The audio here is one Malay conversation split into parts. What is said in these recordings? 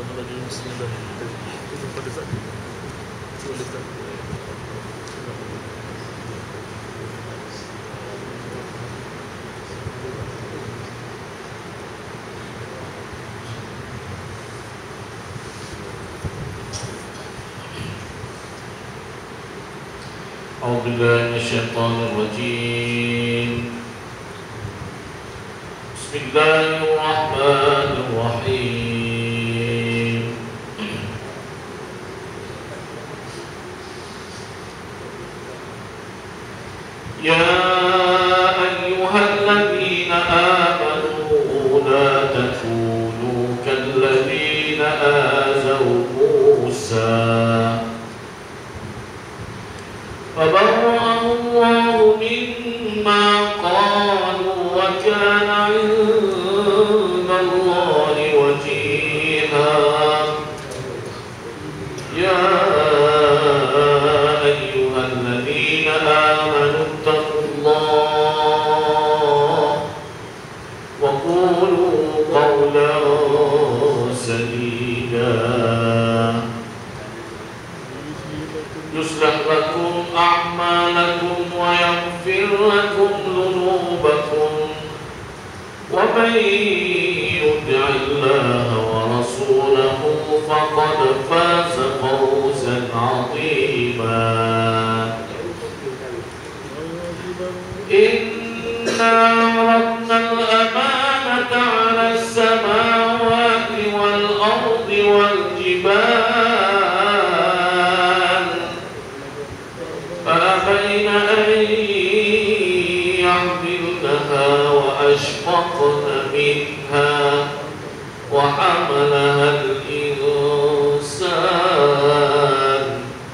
Bismillahirrahmanirrahim. Bismillahirrahmanirrahim. Itu pada saat itu boleh tak? أعوذ بالله من الشيطان الرجيم. بسم الله الرحمن الرحيم. يا أيها الذين آمنوا لا تكونوا كالذين آذوا موسى فبرأه الله مما قالوا وكان عند الله وجيها. يا أيها الذين آمنوا اتقوا الله وقولوا قولا سديدا يصلح لكم أعمالكم ويغفر لكم ذنوبكم ومن يطع الله ورسوله فقد فاز فوزا عظيما. إنا عرضنا الأمانة على السماوات والأرض والجبال فأبين أن يحملنها وأشفقن منها وحملها الإنسان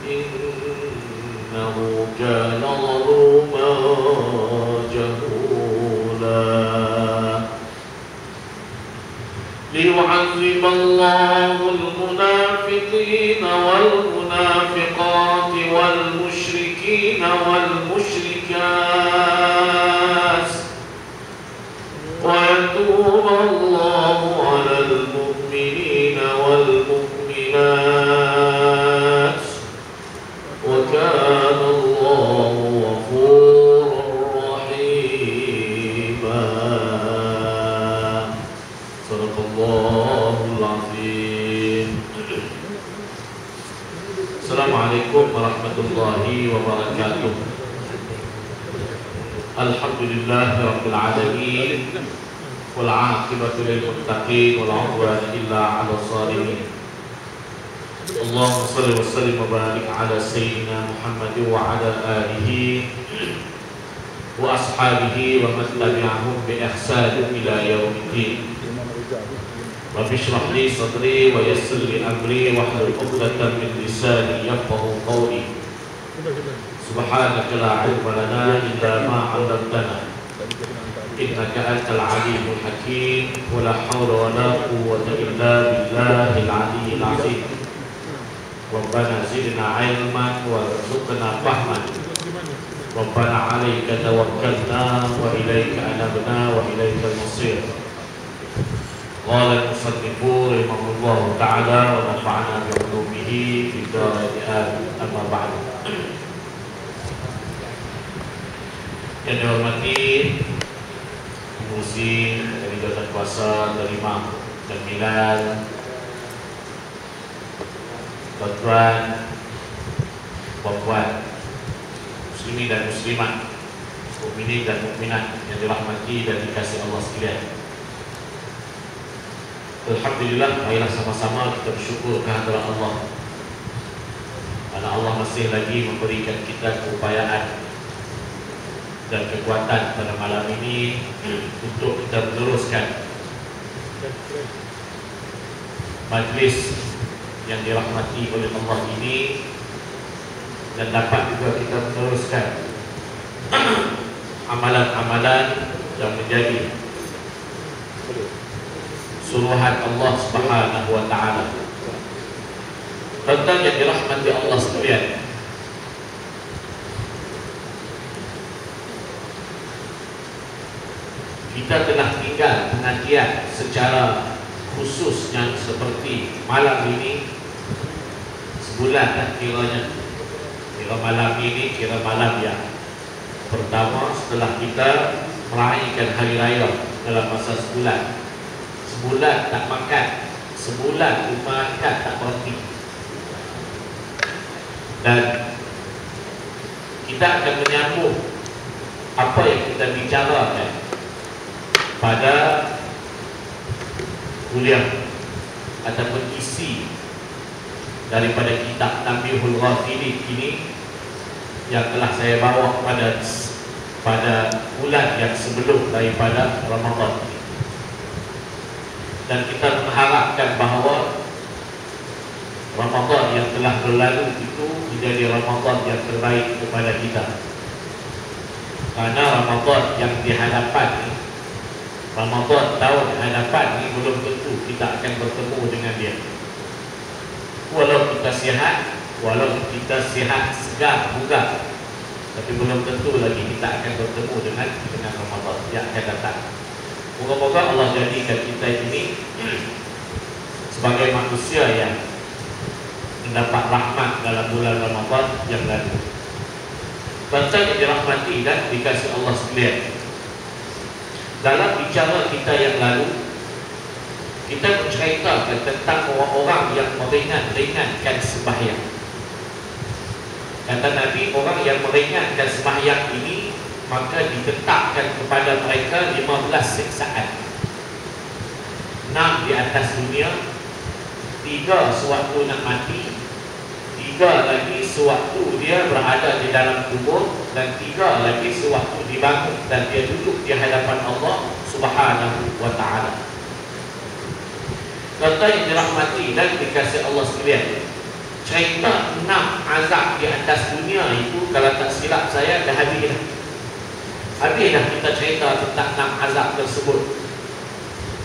إنه كان ظلوما جهولا. ليعذب الله المنافقين والمنافقات والمشركين والمشركات ويتوب الله على المؤمنين والمؤمنات وكان الله غفورا رحيما. صدق الله العظيم. Assalamualaikum warahmatullahi wabarakatuh. Alhamdulillahirabbil alamin wal 'aqibatu lil muttaqin wal 'udwana illa 'alal zalimin. Allahumma shalli wa sallim wa barik ala sayyidina Muhammad wa ala alihi wa ashabihi wa man tabi'ahum bi ihsan ila yaumiddin. Rabbi shrah li sadri wa yassir li amri wahlul 'uqdatam min lisani yafqahu qawli. Subhanaka la 'ilma lana illa ma 'allamtana innaka antal 'alimul hakim wa la hawla wa la quwwata illa billahil 'aliyyil 'azim. Rabbana zidna 'ilman warzuqna fahman. Rabbana 'alaika tawakkalna wa ilaika anabna wa ilaikal masir. Qala al-musannifu rahimahullahu ta'ala wa nafa'ana bi 'ulumihi fid darain amin. Amma ba'd. Yang dihormati Musi dari Badan Kuasa dari Imam dan Milal, tuan-tuan, puan-puan, muslimin dan muslimat, mukminin dan mukminat yang dirahmati dan dikasihi Allah sekalian. Alhamdulillah, marilah sama-sama kita bersyukur kehadirat Allah, karena Allah masih lagi memberikan kita keupayaan dan kekuatan pada malam ini untuk kita meneruskan majlis yang dirahmati oleh Allah ini, dan dapat juga kita meneruskan amalan-amalan yang menjadi suruhan Allah Subhanahu wa taala. Tentang yang dirahmati Allah sekalian, kita telah tinggal pengajian secara khususnya seperti malam ini sebulan lah kiranya. Kira malam ini kira malam yang pertama setelah kita meraihkan hari raya dalam masa sebulan. Sebulan tak makan, sebulan makan tak berhenti. Dan kita akan menyambung apa yang kita bicarakan pada kuliah ataupun isi daripada kitab Tanbihul Ghafilin ini yang telah saya bawa pada bulan yang sebelum daripada Ramadan. Dan kita mengharapkan bahawa Ramadan yang telah berlalu itu menjadi Ramadan yang terbaik kepada kita. Karena Ramadan yang dihadapan ini, Ramadan tahun hadapan ini belum tentu kita akan bertemu dengan dia. Walau kita sihat segar, bugar, tapi belum tentu lagi kita akan bertemu dengan Ramadan yang akan datang. Moga-moga Allah jadikan kita ini sebagai manusia yang mendapat rahmat dalam bulan Ramadan yang lalu. Bangsa yang dirahmati dan dikasih Allah sekalian, dalam bicara kita yang lalu, kita menceritakan tentang orang-orang yang meringankan sembahyang. Kata Nabi, orang yang meringankan sembahyang ini maka ditetapkan kepada mereka 15 siksaan. 6 di atas dunia, 3 sewaktu nak mati, 3 lagi sewaktu dia berada di dalam kubur, dan 3 lagi sewaktu dibangun dan dia duduk di hadapan Allah Subhanahu wa ta'ala. Kata yang dirahmati dan dikasih Allah sekalian, cerita 6 azab di atas dunia itu, kalau tak silap saya dah habis dah. Habis dah kita cerita tentang 6 azab tersebut.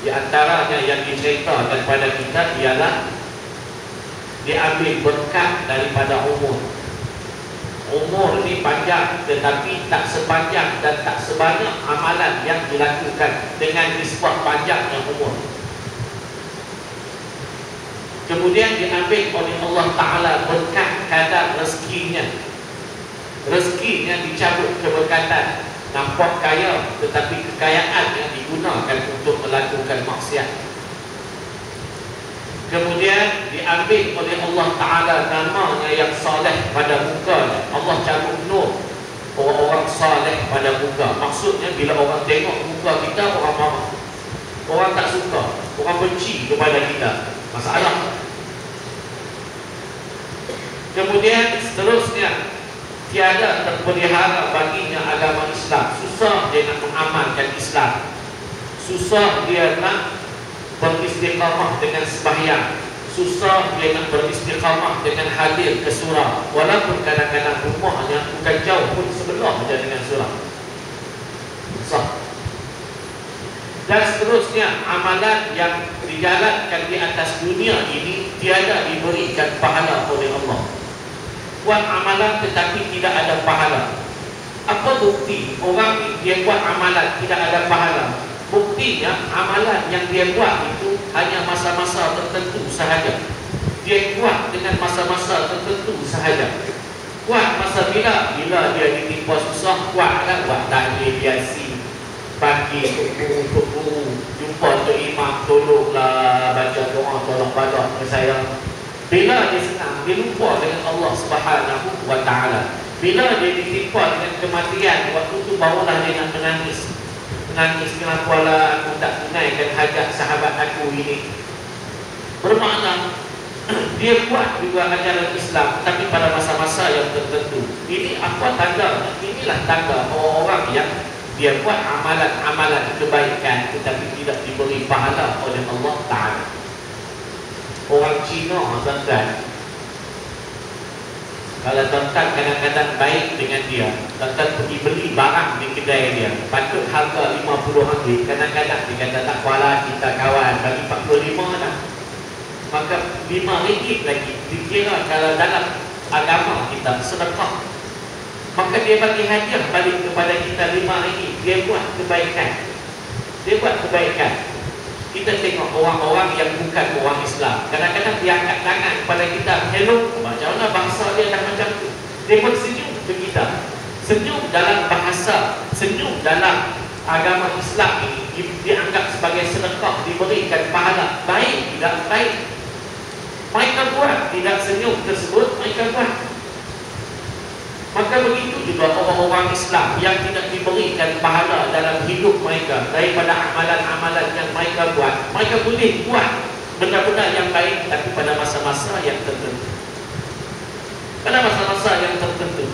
Di antaranya yang diceritakan pada kita ialah diambil berkat daripada umur. Umur ni panjang, tetapi tak sepanjang dan tak sebanyak amalan yang dilakukan dengan nisbah panjangnya umur. Kemudian diambil oleh Allah Ta'ala berkat kadar rezekinya. Rezekinya dicabut keberkatan. Nampak kaya, tetapi kekayaan yang digunakan untuk melakukan maksiat. Kemudian diambil oleh Allah Ta'ala namanya yang saleh pada muka. Allah cabut nur orang-orang saleh pada muka. Maksudnya bila orang tengok muka kita, orang marah, orang tak suka, orang benci kepada kita. Masalah. Kemudian seterusnya, tiada terpelihara baginya agama Islam. Susah dia nak mengamalkan Islam, susah dia nak beristiqamah dengan sembahyang, susah dia nak beristiqamah dengan hadir ke surau, walaupun kadang-kadang rumahnya bukan jauh pun, sebelah saja dengan surau. Susah. Dan seterusnya, amalan yang dijalankan di atas dunia ini tiada diberikan pahala oleh Allah. Buat amalan tetapi tidak ada pahala. Apa bukti orang ini dia buat amalan tidak ada pahala? Buktinya amalan yang dia buat itu hanya masa-masa tertentu sahaja. Dia buat dengan masa-masa tertentu sahaja. Buat masa bila dia ditimpa susah, buatlah, buat tahlil yasin pagi, subuh, jumpa tu imam, tolonglah baca doa, tolong baca ke saya. Bila dia senang, dia lupa dengan Allah Subhanahu wa ta'ala. Bila dia ditimpa dengan kematian, waktu tu barulah dia nak menangis. Menangis, kenapa lah aku tak tunaikan hajat sahabat aku ini. Bermakna dia buat juga ajaran Islam, tapi pada masa-masa yang tertentu. Ini apa tanda? Inilah tanda orang-orang yang dia buat amalan-amalan kebaikan tetapi tidak diberi pahala oleh Allah Ta'ala. Orang Cina, tuan-tuan, kalau tuan-tuan kadang-kadang baik dengan dia, tuan-tuan pergi beli barang di kedai dia, patut harga RM50, kadang-kadang dia kata tak kuala, kita kawan, bagi RM45 dah, maka RM5 lagi dikira kalau dalam agama kita sedekah. Maka dia bagi hadiah balik kepada kita RM5. Dia buat kebaikan. Dia buat kebaikan. Kita tengok orang-orang yang bukan orang Islam, kadang-kadang dia angkat tangan kepada kita, hello, macam mana bahasa dia dah macam tu. Dia pun senyum ke kita. Senyum dalam bahasa, senyum dalam agama Islam ini dianggap sebagai sedekah, diberikan pahala. Baik, tidak baik. Mereka buat, tidak senyum tersebut, mereka buat. Maka begitu juga orang-orang Islam yang tidak diberikan pahala dalam hidup mereka daripada amalan-amalan yang mereka buat. Mereka boleh buat benda-benda yang baik, tapi pada masa-masa yang tertentu. Pada masa-masa yang tertentu.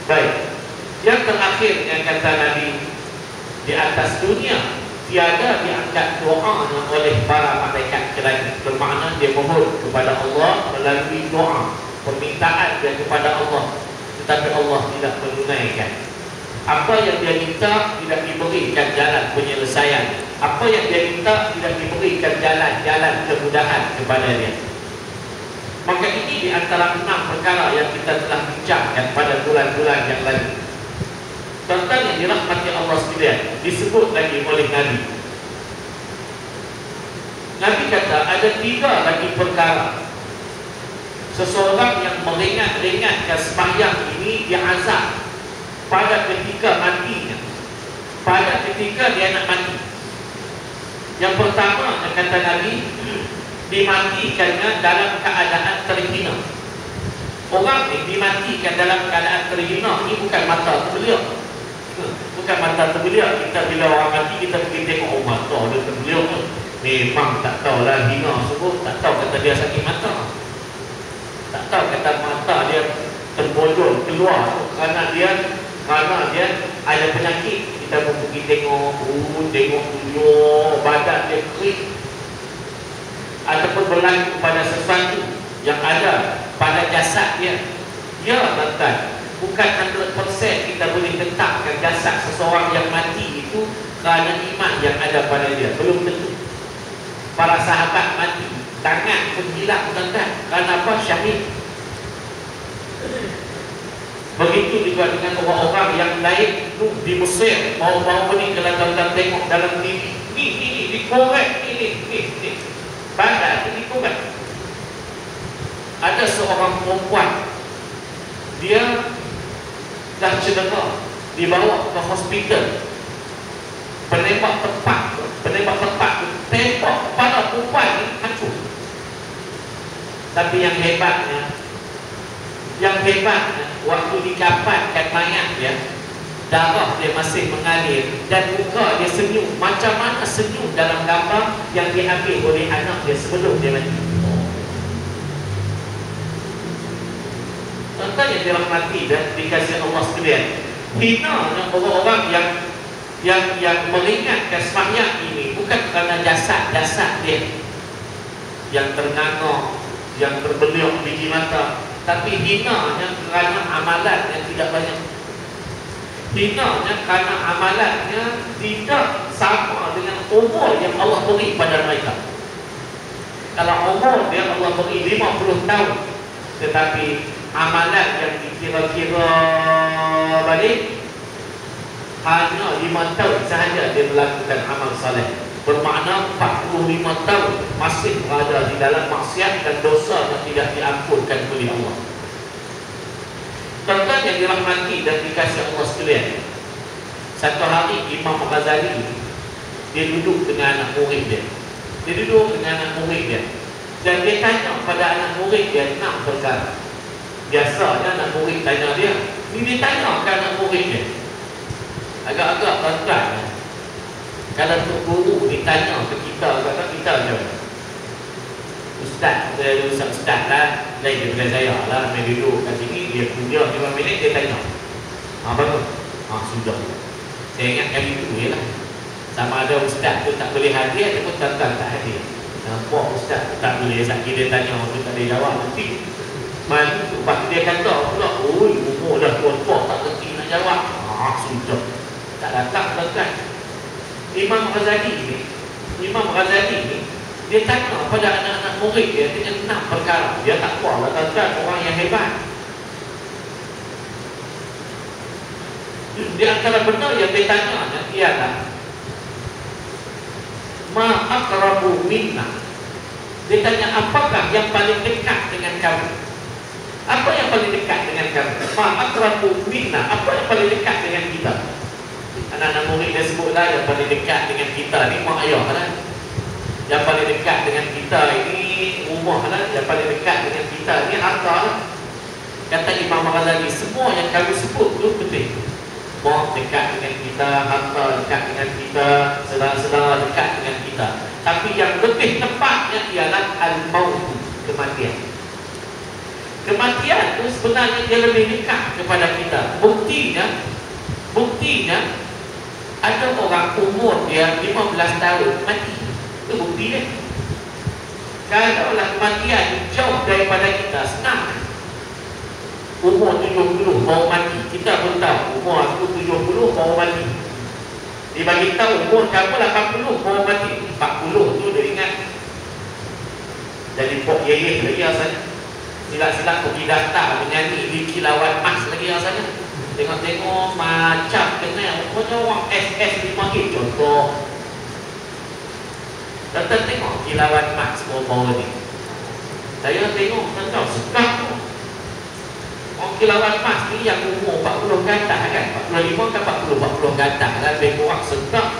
Baik. Yang terakhir yang kata Nabi, di atas dunia tiada diangkat doa oleh para malaikat ke langit. Bermakna dia mohon kepada Allah melalui doa, permintaan dia kepada Allah, tetapi Allah tidak menunaikan. Apa yang dia minta tidak diberikan jalan penyelesaian. Apa yang dia minta tidak diberikan jalan kemudahan kepada dia. Maka ini di antara 6 perkara yang kita telah bincangkan pada bulan-bulan yang lalu. Tentang yang dirahmati Allah sekalian, disebut lagi oleh Nabi. Nabi kata ada 3 lagi perkara. Seseorang yang meringat-ringatkan sembahyang ini diazab pada ketika matinya, pada ketika dia nak mati. Yang pertama yang kata Nabi, dimatikannya dalam keadaan terhina. Orang ni dimatikan dalam keadaan terhina. Ini bukan mata terbeliak. Bukan mata terbeliak. Kita bila orang mati kita pergi tengok, oh mata dia terbeliak. Memang tak tahulah, hina semua. Tak tahu kata dia sakit mata. Tak tahu kata mata dia terbojol keluar kerana dia ada penyakit. Kita pun pergi tengok, tengok dulu badan dia kering, ataupun berlaku pada sesuatu yang ada pada jasad dia. Ya tuan-tuan, bukan 100% kita boleh tetapkan jasad seseorang yang mati itu kerana iman yang ada pada dia. Belum tentu. Para sahabat mati, tangan pun hilang tuan-tuan. Kerana apa? Syahid. Begitu juga dengan orang-orang yang lain di Mesir. Baru-baru ni kalau tuan-tuan tengok dalam TV, ni dikorek, ni badan itu dikorek. Ada seorang perempuan, dia dah cedera, dibawa ke hospital. Penembak tepat tembak kepala perempuan ni hancur. Tapi yang hebatnya waktu dikafankan mayat dia, darah dia masih mengalir dan muka dia senyum. Macam mana senyum dalam gambar yang diambil oleh anak dia sebelum dia mati. Tuan-tuan yang dirahmati dan dikasihi Allah sekalian, hina orang-orang yang meringatkan sembahyang ini bukan kerana jasad dia yang ternganga, yang terbeliak biji mata, tapi hinanya kerana amalan yang tidak banyak. Hinanya kerana amalannya tidak sama dengan umur yang Allah beri pada mereka. Kalau umur dia Allah beri 50 tahun, tetapi amalan yang dikira-kira balik hanya 5 tahun sahaja dia melakukan amal saleh. Bermakna 45 tahun masih berada di dalam maksiat dan dosa yang tidak diampunkan oleh Allah. Tuan-tuan yang dirahmati dan dikasihi Allah sekalian, satu hari Imam Ghazali dia duduk dengan anak murid dia. Dan dia tanya pada anak murid dia 6 perkara. Biasanya anak murid tanya dia, dia tanya ke anak murid dia. Agak-agak tuan-tuan, kalau tu guru ditanya ke kita, kata kita je Ustaz lah, lain daripada saya lah. Main duduk kat sini, dia punya 5 minit dia tanya, bagus? Sudah. Saya ingatkan itu je lah. Sama ada Ustaz tu tak boleh hadir ataupun tuan-tuan tak hadir. Nampak Ustaz tu tak boleh, sakit dia tanya tu tak boleh jawab nanti. Malu tu, lepas dia kata pula, umur dah tua-tua tak kerti nak jawab. Sudah. Tak datang tuan-tuan. Imam Ghazali ni dia tanya pada anak-anak murid dia dengan 6 perkara. Dia tak kuatlah tuan-tuan, orang yang hebat. Di antara benda yang dia tanya ialah Ma aqrabu minna. Dia tanya, apakah yang paling dekat dengan kamu? Apa yang paling dekat dengan kamu? Ma aqrabu minna. Apa yang paling dekat dengan kita? Anak-anak murid dia sebutlah yang paling dekat dengan kita ni mak ayah lah. Yang paling dekat dengan kita ini rumah lah. Yang paling dekat dengan kita ni harta lah. Kata Imam Ghazali, semua yang kamu sebut tu betul. Mak dekat dengan kita, harta dekat dengan kita, saudara-saudara dekat dengan kita. Tapi yang lebih tepatnya ialah al-maut, kematian. Kematian itu sebenarnya dia lebih dekat kepada kita. Buktinya ada orang umur dia 15 tahun mati. Itu bukti dia. Kalaulah kematian jauh daripada kita, senang. Umur 70 baru mati. Kita pun tahu umur aku 70 baru mati. Dia bagi tahu umur kamu 80 baru mati. 40 tu dia ingat. Jadi pok yeyeh lagi rasanya. Silap-silap pergi daftar menyanyi di Kilauan Mas lagi rasanya. Tengok-tengok macam kena pokoknya orang SS5G contoh. Datang tengok Kilauan Mas baru-baru ni. Saya tengok tentang sekak tu. Orang Kilauan Mas ni yang umur 40 ke atas kan, 45 ke 40 ke atas kan, lebih kurang sedap.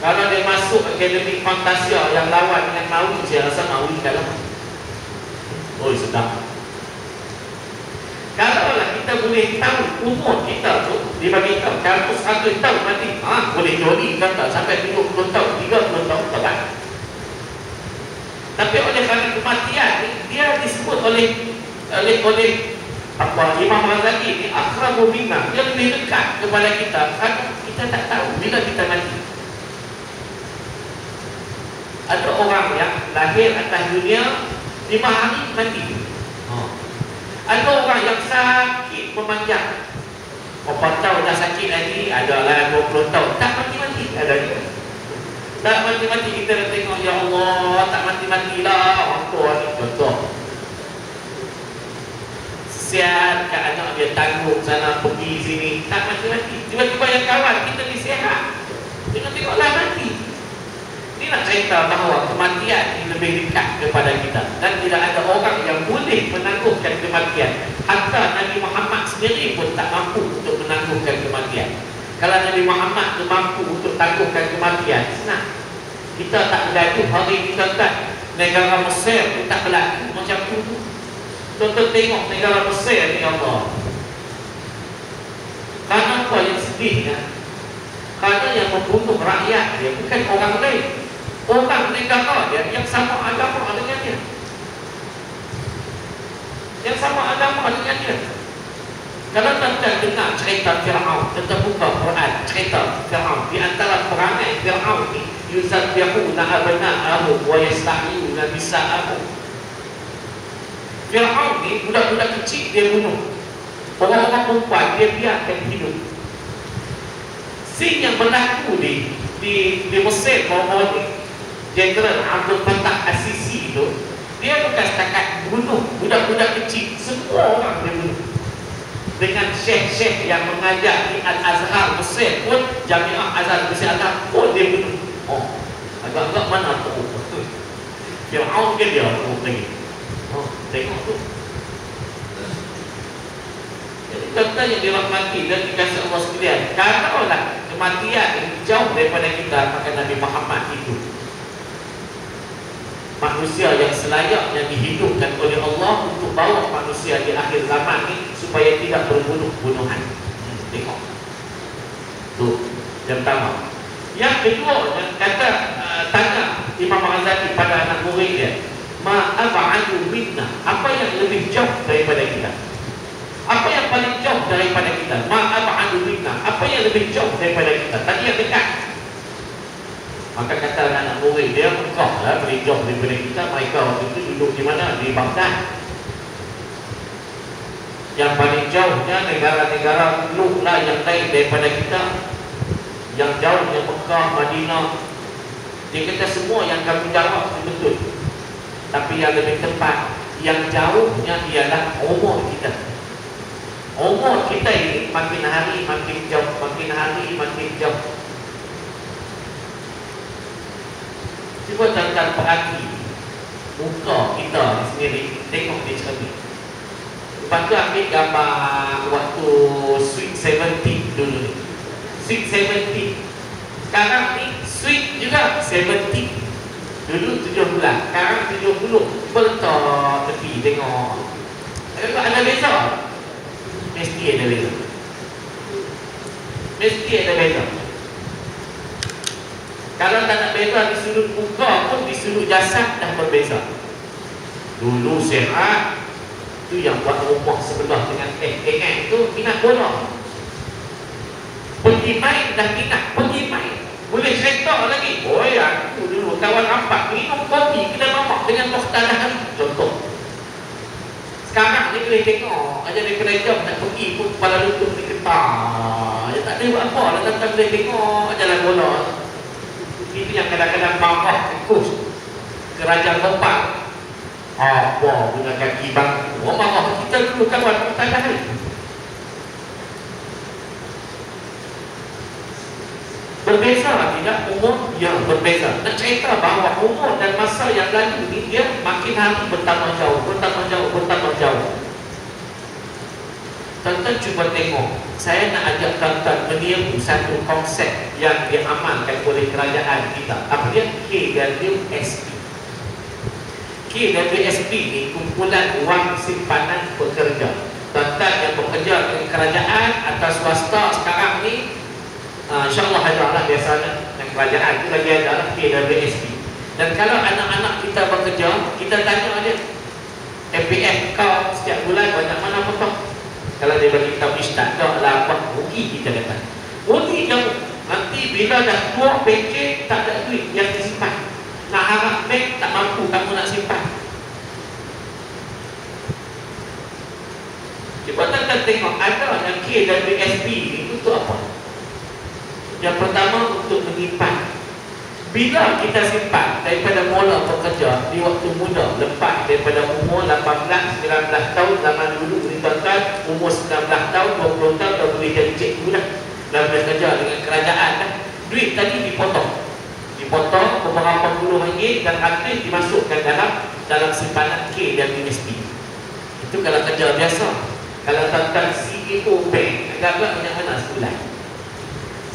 Kalau dia masuk Akademi Fantasia yang lawan dengan Maui, saya rasa Maui kalah. Oh sedap. Kalaulah kita boleh tahu umur kita tu, dia bagi tahu kalau 100 tahun mati, boleh joli kata sampai 20 tahun, 30 tahun tak. Tapi oleh kerana kematian ni, dia disebut oleh Imam Ghazali ni aqrabu minna, dia lebih dekat kepada kita kerana kita tak tahu bila kita mati. Ada orang yang lahir atas dunia 5 hari mati. Ada orang yang sakit memanjang, berapa tahun dah sakit lagi, adalah 20 tahun tak mati-mati, ada juga. Tak mati-mati, kita dah tengok, ya Allah, tak mati-matilah orang tua ni, contoh. Sihat kat anak dia, tanggung sana pergi sini, tak mati-mati. Tiba-tiba yang kawan kita ni sihat, tengok-tengoklah mati. Ini nak cerita bahawa kematian ini lebih dekat kepada kita, dan tidak ada orang yang boleh menangguhkan kematian. Hatta Nabi Muhammad sendiri pun tak mampu untuk menangguhkan kematian. Kalau Nabi Muhammad tu mampu untuk tangguhkan kematian, senang. Kita tak bergaduh hari kita kan. Negara Mesir tu tak berlaku macam tu. Contoh tengok negara Mesir ni, Allah. Kerana apa yang sedihnya? Kerana yang membunuh rakyat dia bukan orang lain, orang negara dia yang sama agama dengan dia. Yang sama agama dengan dia. Kalau tuan-tuan dengar cerita Fir'aun, tentang buka Quran, cerita Fir'aun, di antara perangai Fir'aun ni, yuzabbihuna abna'ahum wa yastahiyuna nisa'ahum. Fir'aun ni budak-budak kecil dia bunuh, orang-orang perempuan dia biarkan hidup. Scene yang berlaku di Mesir bahawa ni, Jenderal Abdul Fattah As-Sisi itu, dia bukan setakat bunuh budak-budak kecil, semua orang dia bunuh. Dengan syekh-syekh yang mengajar di Al-Azhar Mesir pun, Jamiah Azhar Mesir Azhar pun dia bunuh. Agak-agak mana tu? Fir'aun ke dia lagi? Tengok tu. Jadi kata yang dirahmati dan dikasih Allah sekalian, kalaulah kematian jauh daripada kita, maka Nabi Muhammad itu manusia yang selayaknya dihidupkan oleh Allah untuk bawa manusia di akhir zaman ini supaya tidak berbunuh-bunuhan. Tengok tu yang pertama. Yang kedua, kata tanya Imam Ghazali pada anak murid dia, ma ab'adu minna, apa yang lebih jauh daripada kita? Apa yang paling jauh daripada kita? Ma ab'adu minna, apa yang lebih jauh daripada kita? Tadi yang dekat. Maka kata anak murid dia, Mekah lah paling jauh daripada kita. Mereka waktu itu duduk di mana? Di Baghdad. Yang paling jauhnya negara-negara Nuh lah yang lain daripada kita. Yang jauhnya Mekah, Madinah. Dia kata semua yang kami jawab itu betul. Tapi yang lebih tepat, yang jauhnya ialah umur kita. Umur kita ini makin hari makin jauh, makin hari makin jauh. Cuba tuan-tuan perhati muka kita sendiri, tengok di cermin. Lepas tu ambil gambar waktu Sweet 17 dulu ni. Sweet 17. Sekarang ni Sweet juga 17. Dulu 17, sekarang 70. Cuba letak tepi, tengok. Ada beza? Mesti ada beza. Mesti ada beza. Kalau tak nak beza di sudut muka pun, di sudut jasad dah berbeza. Dulu sihat, tu yang buat rumah sebelah dengan KM tu minat bola. Pergi main dah minat, pergi main. Boleh cerita lagi. Oh ya, aku dulu kawan rampak minum kopi kedai mamak dengan Mokhtar Hari. Contoh. Sekarang ni boleh tengok aja di kedai jam nak pergi pun kepala lutut ni ketar. Ya tak ada buat apa lah, tak boleh tengok aja lah bola. Itu yang kadang-kadang marah tikus kerajaan tempat. Apa guna kaki bang? Oh marah kita dulu kawan Mokhtar Hari. Berbeza tidak umur? Ya, berbeza. Nak cerita bahawa umur dan masa yang lalu ni dia makin hari bertambah jauh, bertambah jauh, bertambah jauh. Tuan-tuan cuba tengok. Saya nak ajak tuan-tuan meniru satu konsep yang diamalkan oleh kerajaan kita. Apa dia? KWSP. KWSP ni kumpulan wang simpanan pekerja. Tuan-tuan yang bekerja dengan kerajaan atau swasta sekarang ni, InsyaAllah ada biasanya yang kerajaan itu lagi ada KWSP. Dan kalau anak-anak kita bekerja, kita tanya dia, MPF kau setiap bulan banyak mana potong? Kalau dia bagi kita ustaz, tak lah apa, rugi kita kata. Rugi jauh. Nanti bila dah tua pencet, tak ada duit yang disimpan. Nak harap bank tak mampu kamu nak simpan. Cuba tuan-tuan tengok, ada yang KWSP ni untuk apa? Yang pertama untuk menyimpan. Bila kita simpan daripada mula bekerja di waktu muda, lepas daripada umur 18, 19 tahun zaman dulu ni tuan-tuan, umur 19 tahun, 20 tahun dah boleh jadi cikgu dah. Dah bekerja dengan kerajaan dah. Duit tadi dipotong. Dipotong beberapa puluh ringgit dan aktif dimasukkan dalam simpanan KWSP. Itu kalau kerja biasa. Kalau tuan-tuan CEO bank, agak-agak banyak mana sebulan?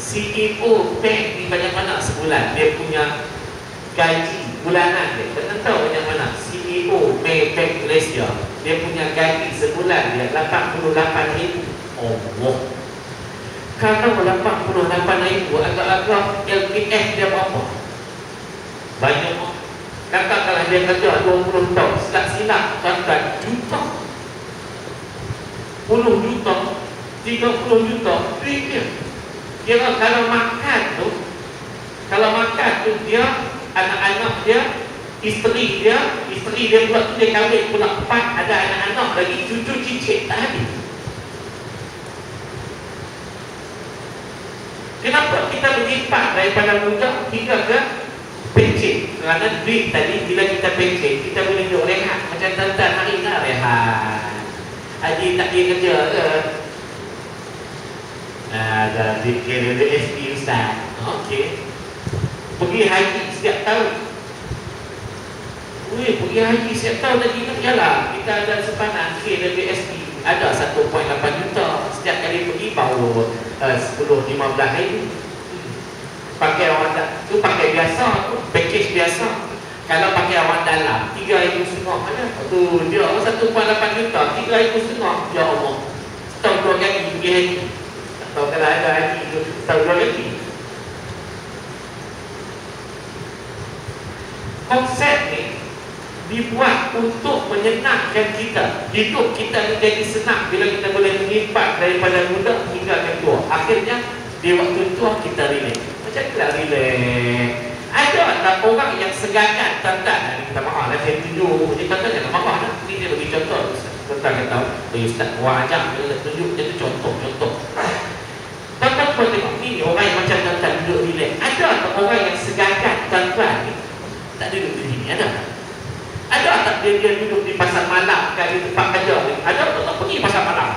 CEO bank ni banyak mana sebulan? Dia punya gaji bulanan dia. Tuan tahu banyak mana? CEO Maybank Malaysia, dia punya gaji sebulan dia 88,000. Allah. Kalau 88,000, agak-agak LPF dia berapa? Banyak. Katakanlah dia kerja 20 tahun, silap-silap tuan-tuan, juta, 10 juta, 30 juta, duit dia. Kira kalau makan tu dia, anak-anak dia, isteri dia pula tu dia kahwin pula 4, ada anak-anak lagi, cucu cicit tak habis. Kenapa kita menyimpan daripada muda hingga ke pencet? Kerana duit tadi bila kita pencet, kita boleh duduk rehat. Macam tuan-tuan hari ni rehat. Haji tak pergi kerja ke? Ada fikir ada SP Ustaz. Okey. Pergi haji setiap tahun. Pergi haji setiap tahun lagi kan jalan. Kita ada simpanan KWSP. Ada 1.8 juta. Setiap kali pergi baru 10-15 ribu. Pakai orang tu pakai biasa tu, package biasa. Kalau pakai orang dalam 3,500 ada. Tu dia 1.8 juta, 3,500. Ya Allah. Setahun 2 kali pergi haji. Atau kalau ada haji tu setahun 2 kali. Konsep ni dibuat untuk menyenangkan kita. Hidup kita menjadi senang bila kita boleh menyimpan daripada muda hingga ke tua. Akhirnya di waktu tua kita relax. Macam mana relax? Ada tak orang yang segangan tuan-tuan? Kita maaf lah saya tunjuk. Jadi tuan-tuan jangan marah lah. Ini dia bagi contoh. Tuan-tuan kata, Ustaz wajah dia tunjuk. Jadi contoh-contoh. Tuan-tuan pun tengok ni orang yang macam tuan-tuan duduk relax. Ada tak orang yang segangan tuan-tuan ni? Tak duduk di sini, ada tak? Ada tak dia duduk di pasar malam kat di tempat kerja ni? Ada tak pergi pasar malam?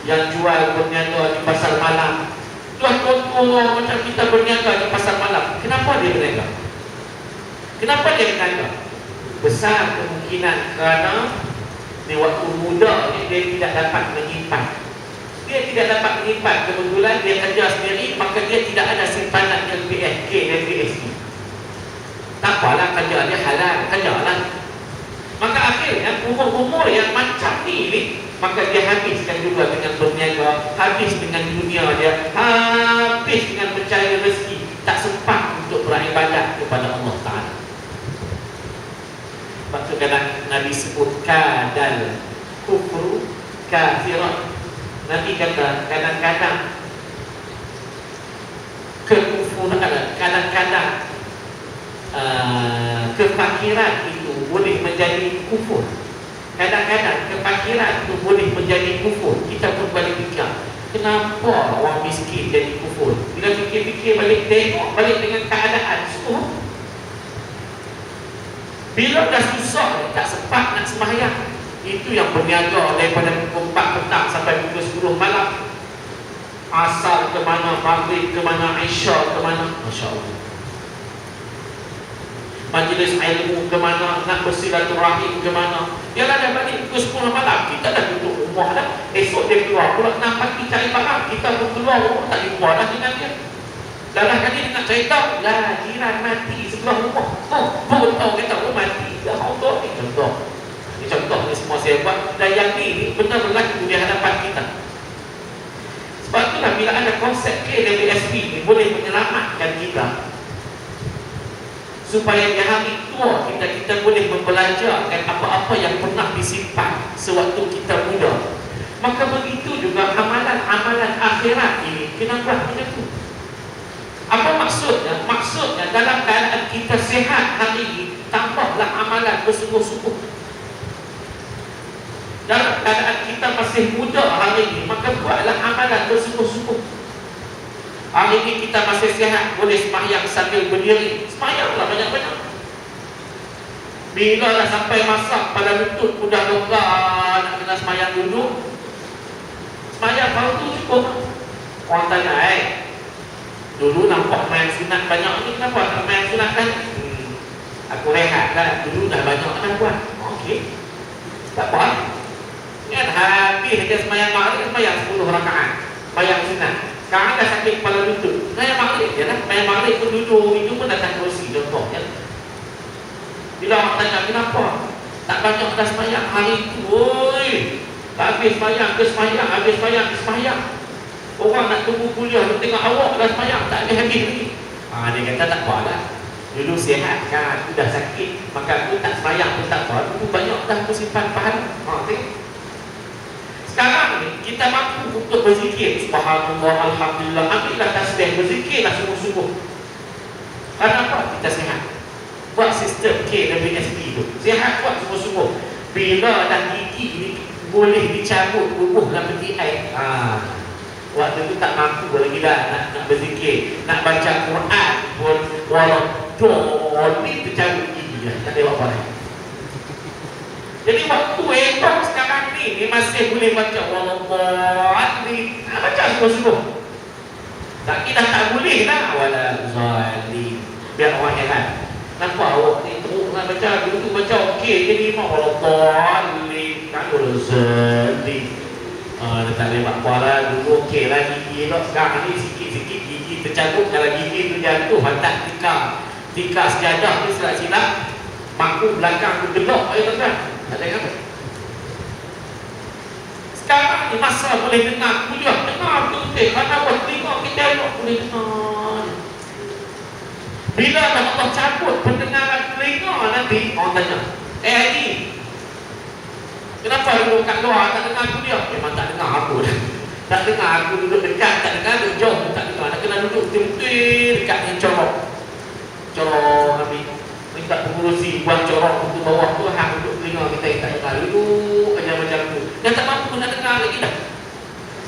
Yang jual berniaga di pasar malam, Tuan-tuan macam kita berniaga di pasar malam, kenapa dia berniaga? Kenapa dia berniaga? Besar kemungkinan kerana di waktu muda ni dia tidak dapat menyimpan. Dia tidak dapat menyimpan, kebetulan dia kerja sendiri, maka dia tidak ada simpanan LPSK dan LPSK. Tak apalah, kerja dia halal, kerja lah. Maka akhirnya umur-umur yang macam ni, maka dia habiskan juga dengan berniaga, habis dengan dunia dia, habis dengan mencari rezeki, tak sempat untuk beribadat kepada Allah Ta'ala. Sebab tu kadang Nabi sebut kadal kufru kafiran. Nabi kata kadang-kadang kekufuran, kadang-kadang kefakiran itu boleh menjadi kufur. Kadang-kadang kefakiran itu boleh menjadi kufur. Kita pun balik fikir, kenapa orang miskin jadi kufur? Bila fikir-fikir balik, tengok balik dengan keadaan semua. Bila dah susah, tak sempat nak sembahyang. Itu yang berniaga daripada pukul 4 petang sampai pukul 10 malam. Asar ke mana, maghrib ke mana, Isya ke mana. Masya Allah. Majlis ilmu ke mana, nak bersilaturahim ke mana. Yalah dah balik pukul 10 malam, kita dah duduk rumah dah. Esok dia keluar pula 6 pagi cari barang, kita pun keluar rumah, tak jumpa dah dengan dia. Dalam kali dia nak cerita, lah jiran mati sebelah rumah. Baru tahu kata mati. Dah Allah ni contoh. Ini contoh ni semua saya buat. Dan yang ni benar berlaku di hadapan kita. Sebab itulah bila ada konsep KWSP ni boleh menyelamatkan kita, supaya di hari tua kita boleh membelajarkan apa-apa yang pernah disimpan sewaktu kita muda. Maka begitu juga amalan-amalan akhirat ini kena buat macam tu. Apa maksudnya? Maksudnya dalam keadaan kita sihat hari ini, tambahlah amalan bersungguh-sungguh. Dalam keadaan kita masih muda hari ini, maka buatlah amalan bersungguh-sungguh. Hari ini kita masih sihat, boleh sembahyang sambil berdiri, sembahyanglah banyak-banyak. Bila dah sampai masa pada lutut udah longgar nak kena sembahyang dulu, sembahyang baru tu cukup. Orang tanya, dulu nampak main sunat banyak ni, kenapa tak main sunat kan? Aku rehat lah, dulu dah banyak nak buat. Okey, tak apa. Kan habis dia sembahyang maghrib, sembahyang 10 rakaat, sembahyang sunat. Sekarang dah sakit kepala lutut, sembahyang maghrib je lah. Sembahyang maghrib pun duduk, itu pun datang kursi contohnya. Bila orang tanya kenapa tak banyak dah sembahyang hari itu, oi, tak habis sembahyang ke sembahyang, habis sembahyang ke sembahyang. Orang nak tunggu kuliah, nak tengok awak dah sembahyang, tak habis lagi. Dia kata tak apa lah, dulu sihat kan, aku dah sakit, maka aku tak sembahyang pun tak apa, aku banyak dah aku simpan pahala. Tengok. Sekarang ni kita mampu untuk berzikir, subhanallah, alhamdulillah, ambillah tasbih, berzikirlah sungguh-sungguh. Kenapa? Kita sihat. Buat sistem KWSP tu, sihat, buat sungguh-sungguh. Bila dah gigi ni boleh dicabut, bubuhlah peti air, waktu tu tak mampu lagi dah nak berzikir, nak baca Quran pun walau ni tercabut gigi dah, tak ada apa-apa lagi. Jadi waktu esok sekarang ni masih boleh baca walau ni, baca sungguh-sungguh. Tak kira tak boleh dah wala zalim, biar orang heran. Nampak awak ni teruk nak baca, dulu tu baca okey, jadi mau walau zalim, kan walau zalim. Dia tak boleh buat apa lah, dulu okey lah gigi elok, sekarang ni sikit-sikit gigi tercabut. Kalau gigi tu jatuh, hantar tikar sejadah ni silap-silap, makku belakang tu gelok air tuan-tuan, tak ada apa. Sekarang ni masa boleh dengar kuliah, dengar betul-betul, kerana buat telinga kita elok boleh dengar. Bila dah Allah cabut pendengaran telinga nanti, orang tanya, Haji, kenapa duduk kat luar tak dengar kuliah? Memang tak dengar apa dah. Tak dengar, aku duduk dekat, tak dengar, duduk jauh tak dengar. Nak kena duduk betul-betul dekat yang corok habis. Minta pengurusi buat corok untuk bawah tu, hang duduk telinga kita tak dengar. Duduk aja macam tu. Dah tak mampu nak dengar lagi dah.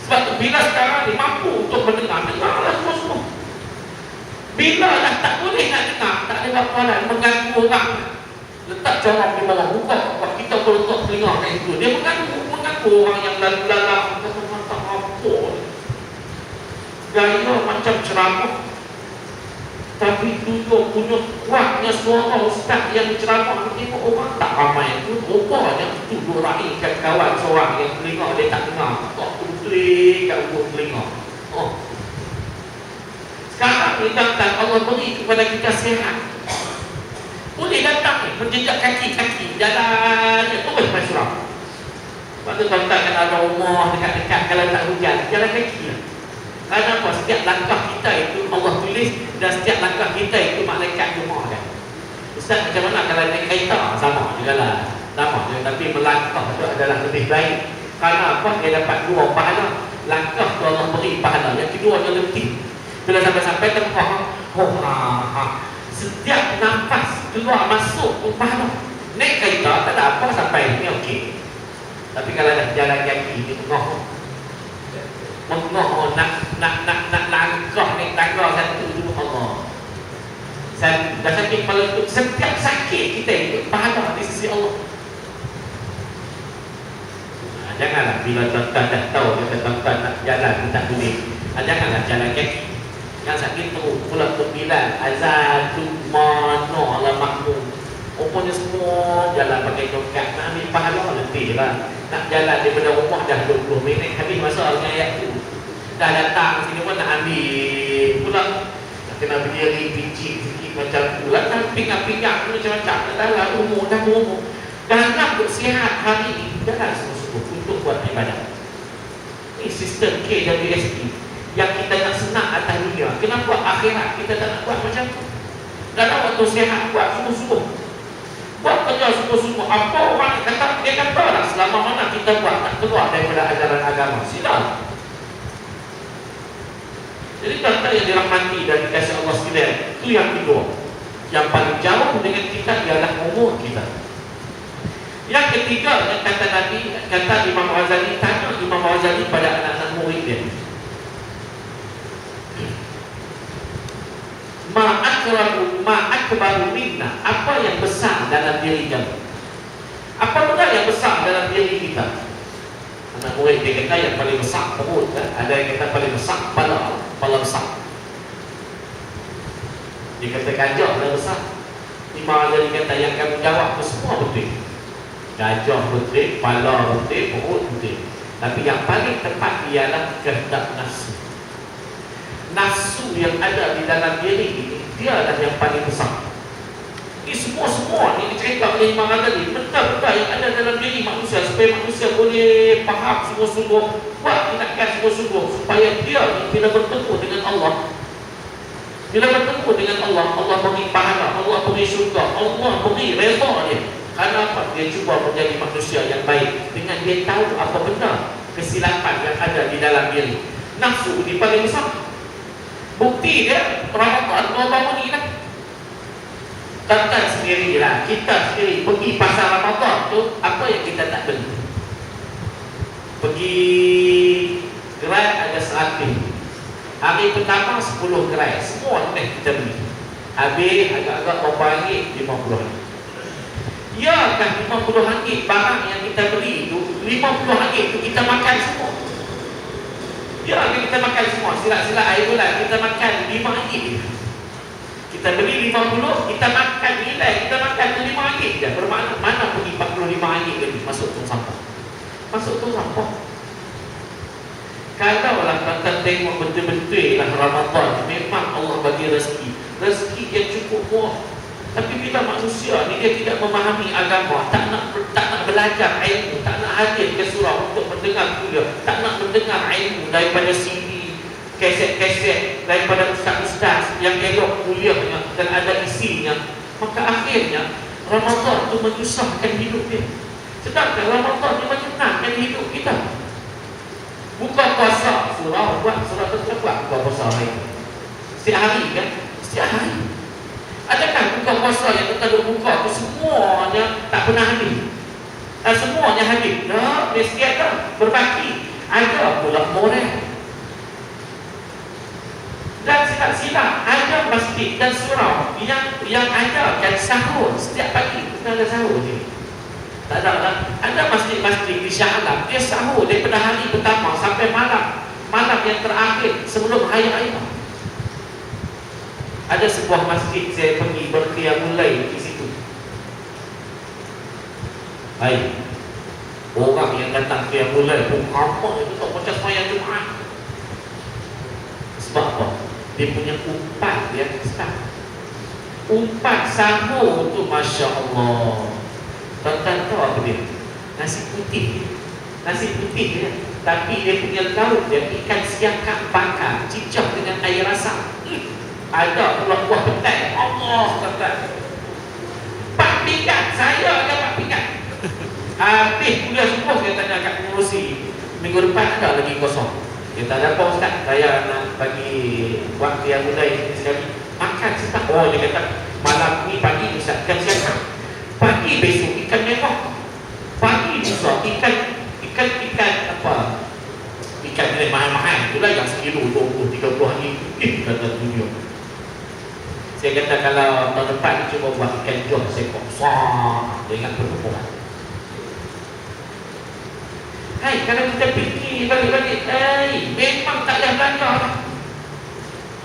Sebab tu bila sekarang ni mampu untuk mendengar, dengarlah semua-semua. Bila dah tak boleh nak dengar, tak ada apa lah, mengganggu orang. Letak corok di bawah, buka kita letak telinga kat itu. Dia mengganggu orang yang lalu-lalang, kata tak apa. gaya macam ceramah, tapi duduk punya kuatnya suara ustaz yang ceramah. Tengok orang tak ramai tu, rupanya duduk raih kat kawan seorang yang telinga dia tak dengar, tak tulis kat ujung telinga. Sekarang ni tuan-tuan, Allah beri kepada kita sihat, boleh datang ni menjejak kaki-kaki jalan je terus main surau. Lepas tu tuan-tuan, kan ada rumah dekat-dekat, kalau tak hujan jalan kaki lah. Kerana apa? Setiap langkah kita itu Allah tulis, dan setiap langkah kita itu malaikat rumah kan. Ustaz, macam mana kalau naik kereta? Sama juga lah, sama juga, tapi melangkah itu adalah lebih baik. Kerana apa? Dia dapat dua pahala. Langkah tu Allah beri pahala, yang kedua dia letih. Bila sampai-sampai tempat, setiap nafas keluar masuk pun pahala. Naik kereta tak ada apa sampai ni okey. Tapi kalau dah jalan kaki ni mengah nak langkah naik tangga satu tu Allah. Dah sakit kepala tu, setiap sakit kita itu pahala di sisi Allah. Janganlah bila tuan-tuan dah tahu kata tuan-tuan nak jalan tak boleh, janganlah jalan kaki. Yang sakit tu pula terbilang azan tu mana lah makmum. Rupanya semua jalan pakai tongkat, nak ambil pahala lebih lah. Nak jalan daripada rumah dah 20 minit, habis masa dengan ayat tu. Dah datang sini pun nak ambil pula, nak kena berdiri picit sikit macam tu lah. Kan pinggang-pinggang tu macam-macam. Dah lah umur, dah umur. Dan nak untuk sihat hari ni, jangan sungguh-sungguh untuk buat ibadah. Ini sistem KWSP yang kita nak senang atas dunia. Kenapa akhirat kita tak nak buat macam tu? Dalam waktu sihat buat sungguh-sungguh, buat kerja sungguh-sungguh. Apa orang kata, dia kata lah, selama mana kita buat tak keluar daripada ajaran agama, sila. Jadi tuan-tuan yang dirahmati dan dikasih Allah sekalian, itu yang kedua. Yang paling jauh dengan kita ialah umur kita. Yang ketiga, yang kata Nabi, kata Imam Ghazali, tanya Imam Ghazali pada anak-anak murid dia, ma'akbaru minna, apa yang besar dalam diri kamu? Apa benda yang besar dalam diri kita? Anak murid dia kata yang paling besar perut kan? Ada yang kata paling besar kepala besar. Dia kata gajah dah besar. Imam Ghazali kata yang kamu jawab tu semua betul. Gajah betul, kepala betul, perut betul. Tapi yang paling tepat ialah kehendak nafsu. Nafsu yang ada di dalam diri ini, dia adalah yang paling besar. Ini semua ni dicerita oleh Imam Ghazali, benda-benda yang ada dalam diri manusia, supaya manusia boleh faham sungguh-sungguh, buat tindakan sungguh-sungguh, supaya dia bila bertemu dengan Allah, Allah beri pahala, Allah beri syurga, Allah beri redha dia. Kerana apa? Dia cuba menjadi manusia yang baik dengan dia tahu apa benda kesilapan yang ada di dalam diri. Nafsu ini paling besar. Bukti dia Ramadan baru ni lah. Tuan-tuan sendiri lah, kita sendiri pergi pasar Ramadan tu, apa yang kita tak beli? Pergi gerai ada 100, hari pertama 10 gerai, semua ni kita beli. Habis agak-agak berapa ringgit? 50 ringgit. Ya kan, 50 ringgit barang yang kita beli tu, 50 ringgit tu kita makan semua. Ya kan, kita makan semua, silap-silap air bulan kita makan 5 ringgit. Kita beli 50, kita makan nilai, kita makan 5 ringgit je. Bermakna mana pergi 45 ringgit lagi masuk tong sampah. Masuk tong sampah. Kalau lah tuan-tuan tengok betul-betul lah Ramadan, memang Allah bagi rezeki yang cukup murah. Tapi bila manusia ni dia tidak memahami agama, tak nak belajar ilmu, tak nak hadir ke surau untuk mendengar kuliah, tak nak mendengar ilmu daripada CD, kaset-kaset daripada ustaz-ustaz yang elok kuliahnya dan ada isinya, maka akhirnya Ramadan tu menyusahkan hidup dia. Sedangkan Ramadan ni menyenangkan hidup kita. Buka puasa, surau buat buka puasa hari setiap hari kan? Setiap hari. Adakah buka puasa yang kita duk buka tu semuanya tak pernah habis? Semuanya habis. Dah, mesti ada berbaki. Ada pula moral. Dan silap-silap ada masjid dan surau yang ada kan sahur setiap pagi. Kita ada sahur je. Tak ada lah. Ada masjid-masjid di Shah Alam, dia sahur daripada hari pertama sampai malam. malam yang terakhir sebelum hari raya. Ada sebuah masjid saya pergi berqiyamul lail di situ. Hai, orang yang datang qiyamul lail pun apa itu tak macam sembahyang Jumaat. Sebab apa? Dia punya umpan dia start. Umpan sahur tu Masya Allah. Tuan-tuan tahu apa dia? Nasi putih. Nasi putih dia. Tapi dia punya lauk dia ikan siakap bakar cicah dengan air asam. Ada pula buah petai. Allah tuan-tuan. 4 pinggan. Saya ada 4 pinggan. Habis kuliah subuh saya tanya kat pengurusi, minggu depan ada lagi kosong. Dia tak ada apa Ustaz, saya nak bagi waktu yang mulai sekali. Makan sebab dia kata malam ni pagi Ustaz ikan siakap, pagi besok ikan merah, pagi besok ikan apa, ikan jenis mahal-mahal itulah yang sekilo 20-30 hari. Kata dunia. Saya kata kalau tahun depan ni cuba buat ikan jual seekor besar dengan perempuan. Hai, kalau kita fikir balik-balik, memang tak payah belanja.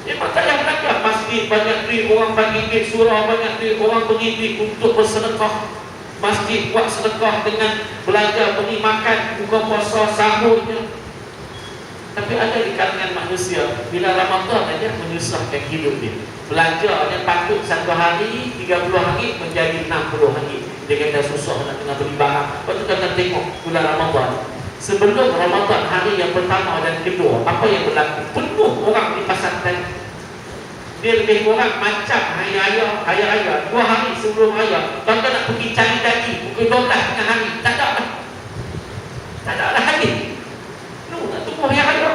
Memang tak payah belanja. Masjid banyak duit, orang bagi duit, surau banyak duit, orang bagi duit untuk bersedekah. Masjid buat sedekah dengan belanja, beri makan, buka puasa, sahurnya. Tapi ada di kalangan manusia, bila Ramadan aja menyusahkan hidup dia. Belanja dia patut 1 hari, 30 hari menjadi 60 hari. Dia kata susah nak kena beli barang. Lepas tu kita tengok bulan Ramadan. Sebelum Ramadan hari yang pertama dan kedua, apa yang berlaku? Penuh orang di pasar tadi. Dia lebih kurang macam hari raya, 2 hari sebelum raya. Tuan-tuan nak pergi cari daging pukul 12 tengah hari, tak ada lah. Tak ada lah hari. Nak tunggu hari raya.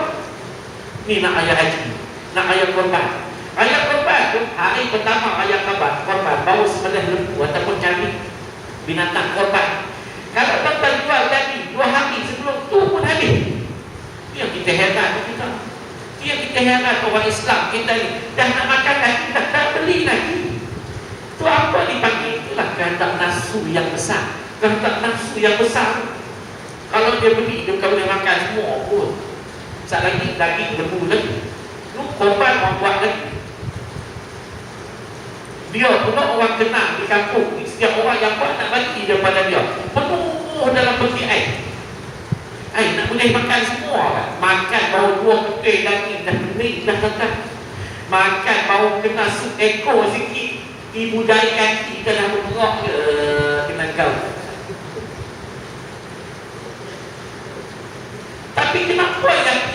Ni nak raya haji, nak raya korban. Raya korban tu hari pertama raya korban baru sembelih lembu ataupun cari binatang korban. Kalau tuan-tuan jual daging 2 hari sebelum tu pun habis. Yang kita heran kita. Yang kita heran orang Islam kita ni dah nak makan lagi, dah tak beli lagi. Tu apa dipanggil? Itulah kehendak nafsu yang besar. Kehendak nafsu yang besar. Kalau dia beli, dia bukan boleh makan semua pun. Sekejap lagi daging lembu lagi. Lu korban orang buat lagi. Dia pula orang kenal di kampung ni. Setiap orang yang buat nak bagi daripada dia. Penuh dalam peti air. Nak boleh makan semua kan? Makan baru 2 putih daging dah bening dah makan. Makan baru kena sup ekor sikit. Ibu jari kaki kita dah bergerak ke kena kau. Tapi kenapa yang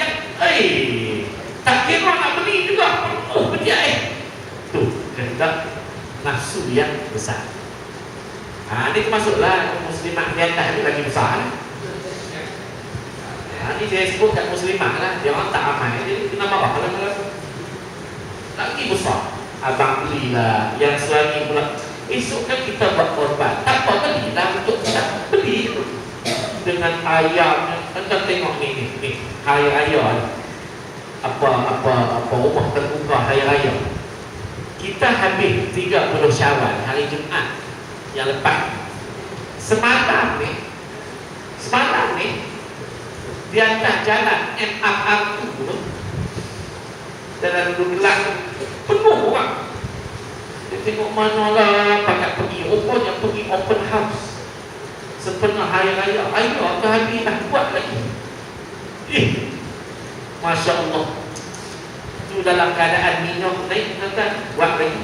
tak kira nak beli juga penuh peti air. Tu kehendak nafsu yang besar. Ini termasuklah muslimah di atas ni lagi besar. Ini saya sebut kat muslimah lah. Dia orang tak aman, jadi kena marah lah. Lagi besar. Abang belilah, yang selagi pula esok kan kita buat korban. Tak apa belilah untuk kita beli dengan ayam. Anda tengok ni hari raya. Apa rumah terbuka hari raya. Kita habis 30 Syawal hari Jumaat yang lepas. Semalam ni di atas jalan MRT tu dalam Gelang penuh orang. Dia tengok mana lah pakat pergi. Rupanya pergi open house sepenuh hari raya. Ayo ke habis dah buat lagi. Masya Allah. Tu dalam keadaan minyak naik kan, buat lagi.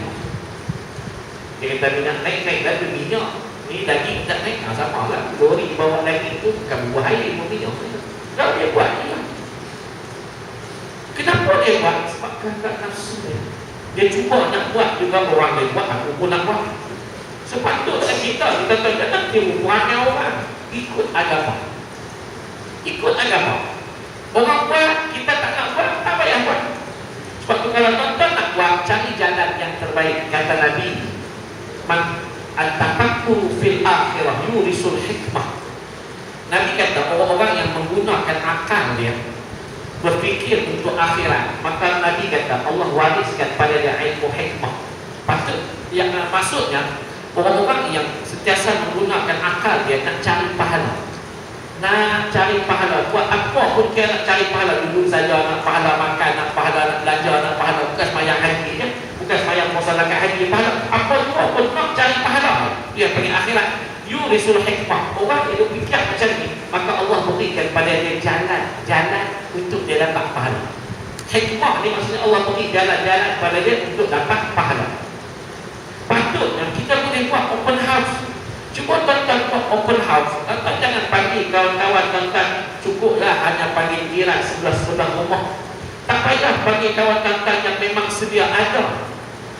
Dia kata minyak naik dah tu minyak. Ni daging tak naik, sama lah. Lori bawa daging tu bukan buah air pun minyak. Kalau dia buat juga. Kenapa dia buat? Sebab kehendak nafsu dia. Dia cuba nak buat juga orang dia buat, aku pun nak buat. Sepatutnya kita jangan tiru perangai orang. Ikut agama. Orang buat, kita tak nak buat, tak payah buat. Sebab tu kalau tuan-tuan nak buat, cari jalan yang terbaik. Kata Nabi, man at-tafakkur fil akhirah yurisul hikmah. Nabi kata orang-orang yang menggunakan akal dia berfikir untuk akhirat, maka Nabi kata Allah wariskan pada dia ilmu hikmah. Maksudnya orang-orang yang sentiasa menggunakan akal dia nak cari pahala. nak cari pahala, buat apa pun kira nak cari pahala, duduk saja nak pahala makan, nak pahala nak belanja, nak pahala, bukan sembahyang haji kan, bukan sembahyang puasa zakat haji, pahala apa pun nak cari pahala. Dia panggil akhirat yurisul hikmah. Orang yang fikir macam ni, maka Allah berikan pada dia jalan untuk dia dapat pahala. Hikmah ni maksudnya Allah beri jalan-jalan pada dia untuk dapat pahala. Patutnya kita boleh buat open house. Cuba tuan-tuan buat open house. Tuan-tuan jangan panggil kawan-kawan tuan-tuan, cukuplah hanya panggil jiran sebelah-sebelah rumah. Tak payah panggil kawan-kawan yang memang sedia ada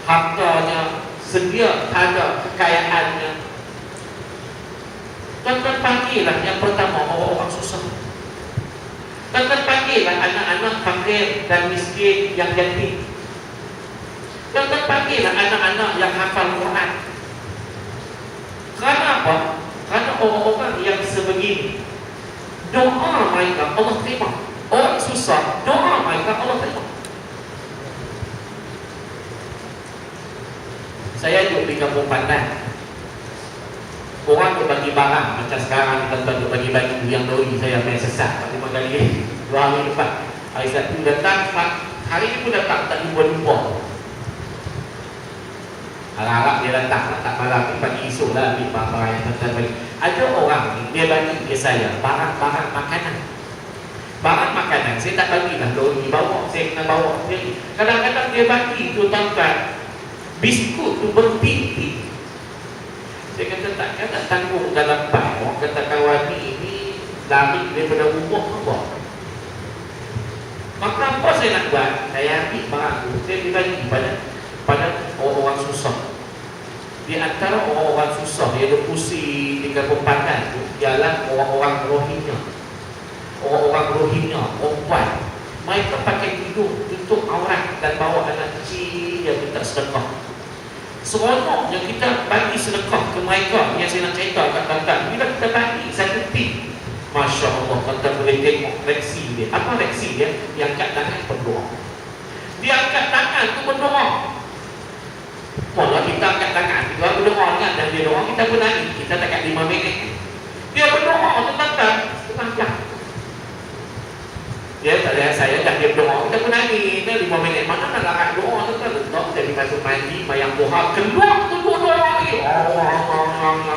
hartanya, sedia ada kekayaannya. Tuan-tuan panggillah yang pertama orang-orang susah. Tuan-tuan panggillah anak-anak fakir dan miskin yang yatim. Tuan-tuan panggillah anak-anak yang hafal Quran. Kerana apa? Kerana orang-orang yang sebegini, doa mereka Allah terima. Orang susah, doa mereka Allah terima. Saya duduk di Kampung Pandan. Orang tu bagi barang macam sekarang tuan-tuan tu bagi-bagi yang dori saya main sesat 5 kali 2 hari lepas. Hari Sabtu datang, hari ni pun datang tak jumpa. Harap-harap dia datang tak malam ni, pagi esok lah ambil barang yang tuan-tuan bagi. Ada orang ni dia bagi ke saya barang-barang makanan. Barang makanan saya tak bagilah dori bawa, saya kena bawa sendiri. Kadang-kadang dia bagi tu tuan-tuan biskut tu berpinti. Saya kata takkan tak tanggung dalam bag. Orang kata kawan ni lari daripada rumah apa. Maka apa saya nak buat? Saya ambil barang tu, saya bagi pada orang-orang susah. Di antara orang-orang susah yang berpusing di Kampung Pandan tu ialah orang-orang Rohingya. Orang-orang Rohingya, perempuan, mereka pakai tudung tutup aurat dan bawa anak kecil yang minta sedekah. Seronok yang kita bagi sedekah ke mereka. Yang saya nak cerita kat tuan-tuan, bila kita bagi satu tip, Masya Allah, tuan-tuan boleh tengok reaksi dia. Apa reaksi dia? Dia angkat tangan berdoa. Dia angkat tangan tu berdoa. Malah kita angkat tangan, kita berdoa dan dia doa, kita pun nangis. Kita dekat 5 minit. Dia berdoa tu tuan-tuan setengah jam. Dia tak lihat saya dah dia berdoa, kita pun nangis. 5 minit mana nak larat doa tu kan. Letak jadi masuk mandi, bayang doa, keluar tu doa lagi.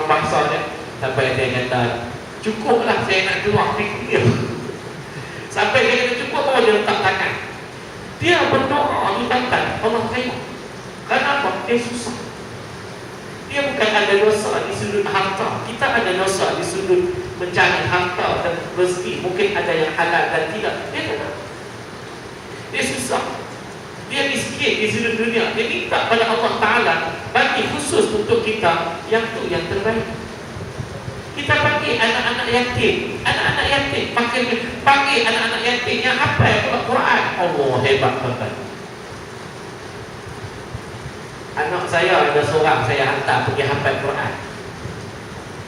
Bangsa dia. Sampai dia kata, cukuplah saya nak keluar dia. Sampai dia kata cukup, baru dia letak tangan. Dia berdoa tu tuan-tuan, Allah terima. Kenapa? Dia susah. Dia bukan ada dosa di sudut harta. Kita ada dosa di sudut mencari harta dan rezeki. Mungkin ada yang halal dan tidak. Dia tak. Dia susah. Dia miskin di sudut dunia. Dia minta pada Allah Ta'ala bagi khusus untuk kita yang tu yang terbaik. Kita panggil anak-anak yatim. Anak-anak yatim panggil anak-anak yatim yang hafal Al-Quran. Allah hebat tuan-tuan. Anak saya ada seorang saya hantar pergi hafal Quran.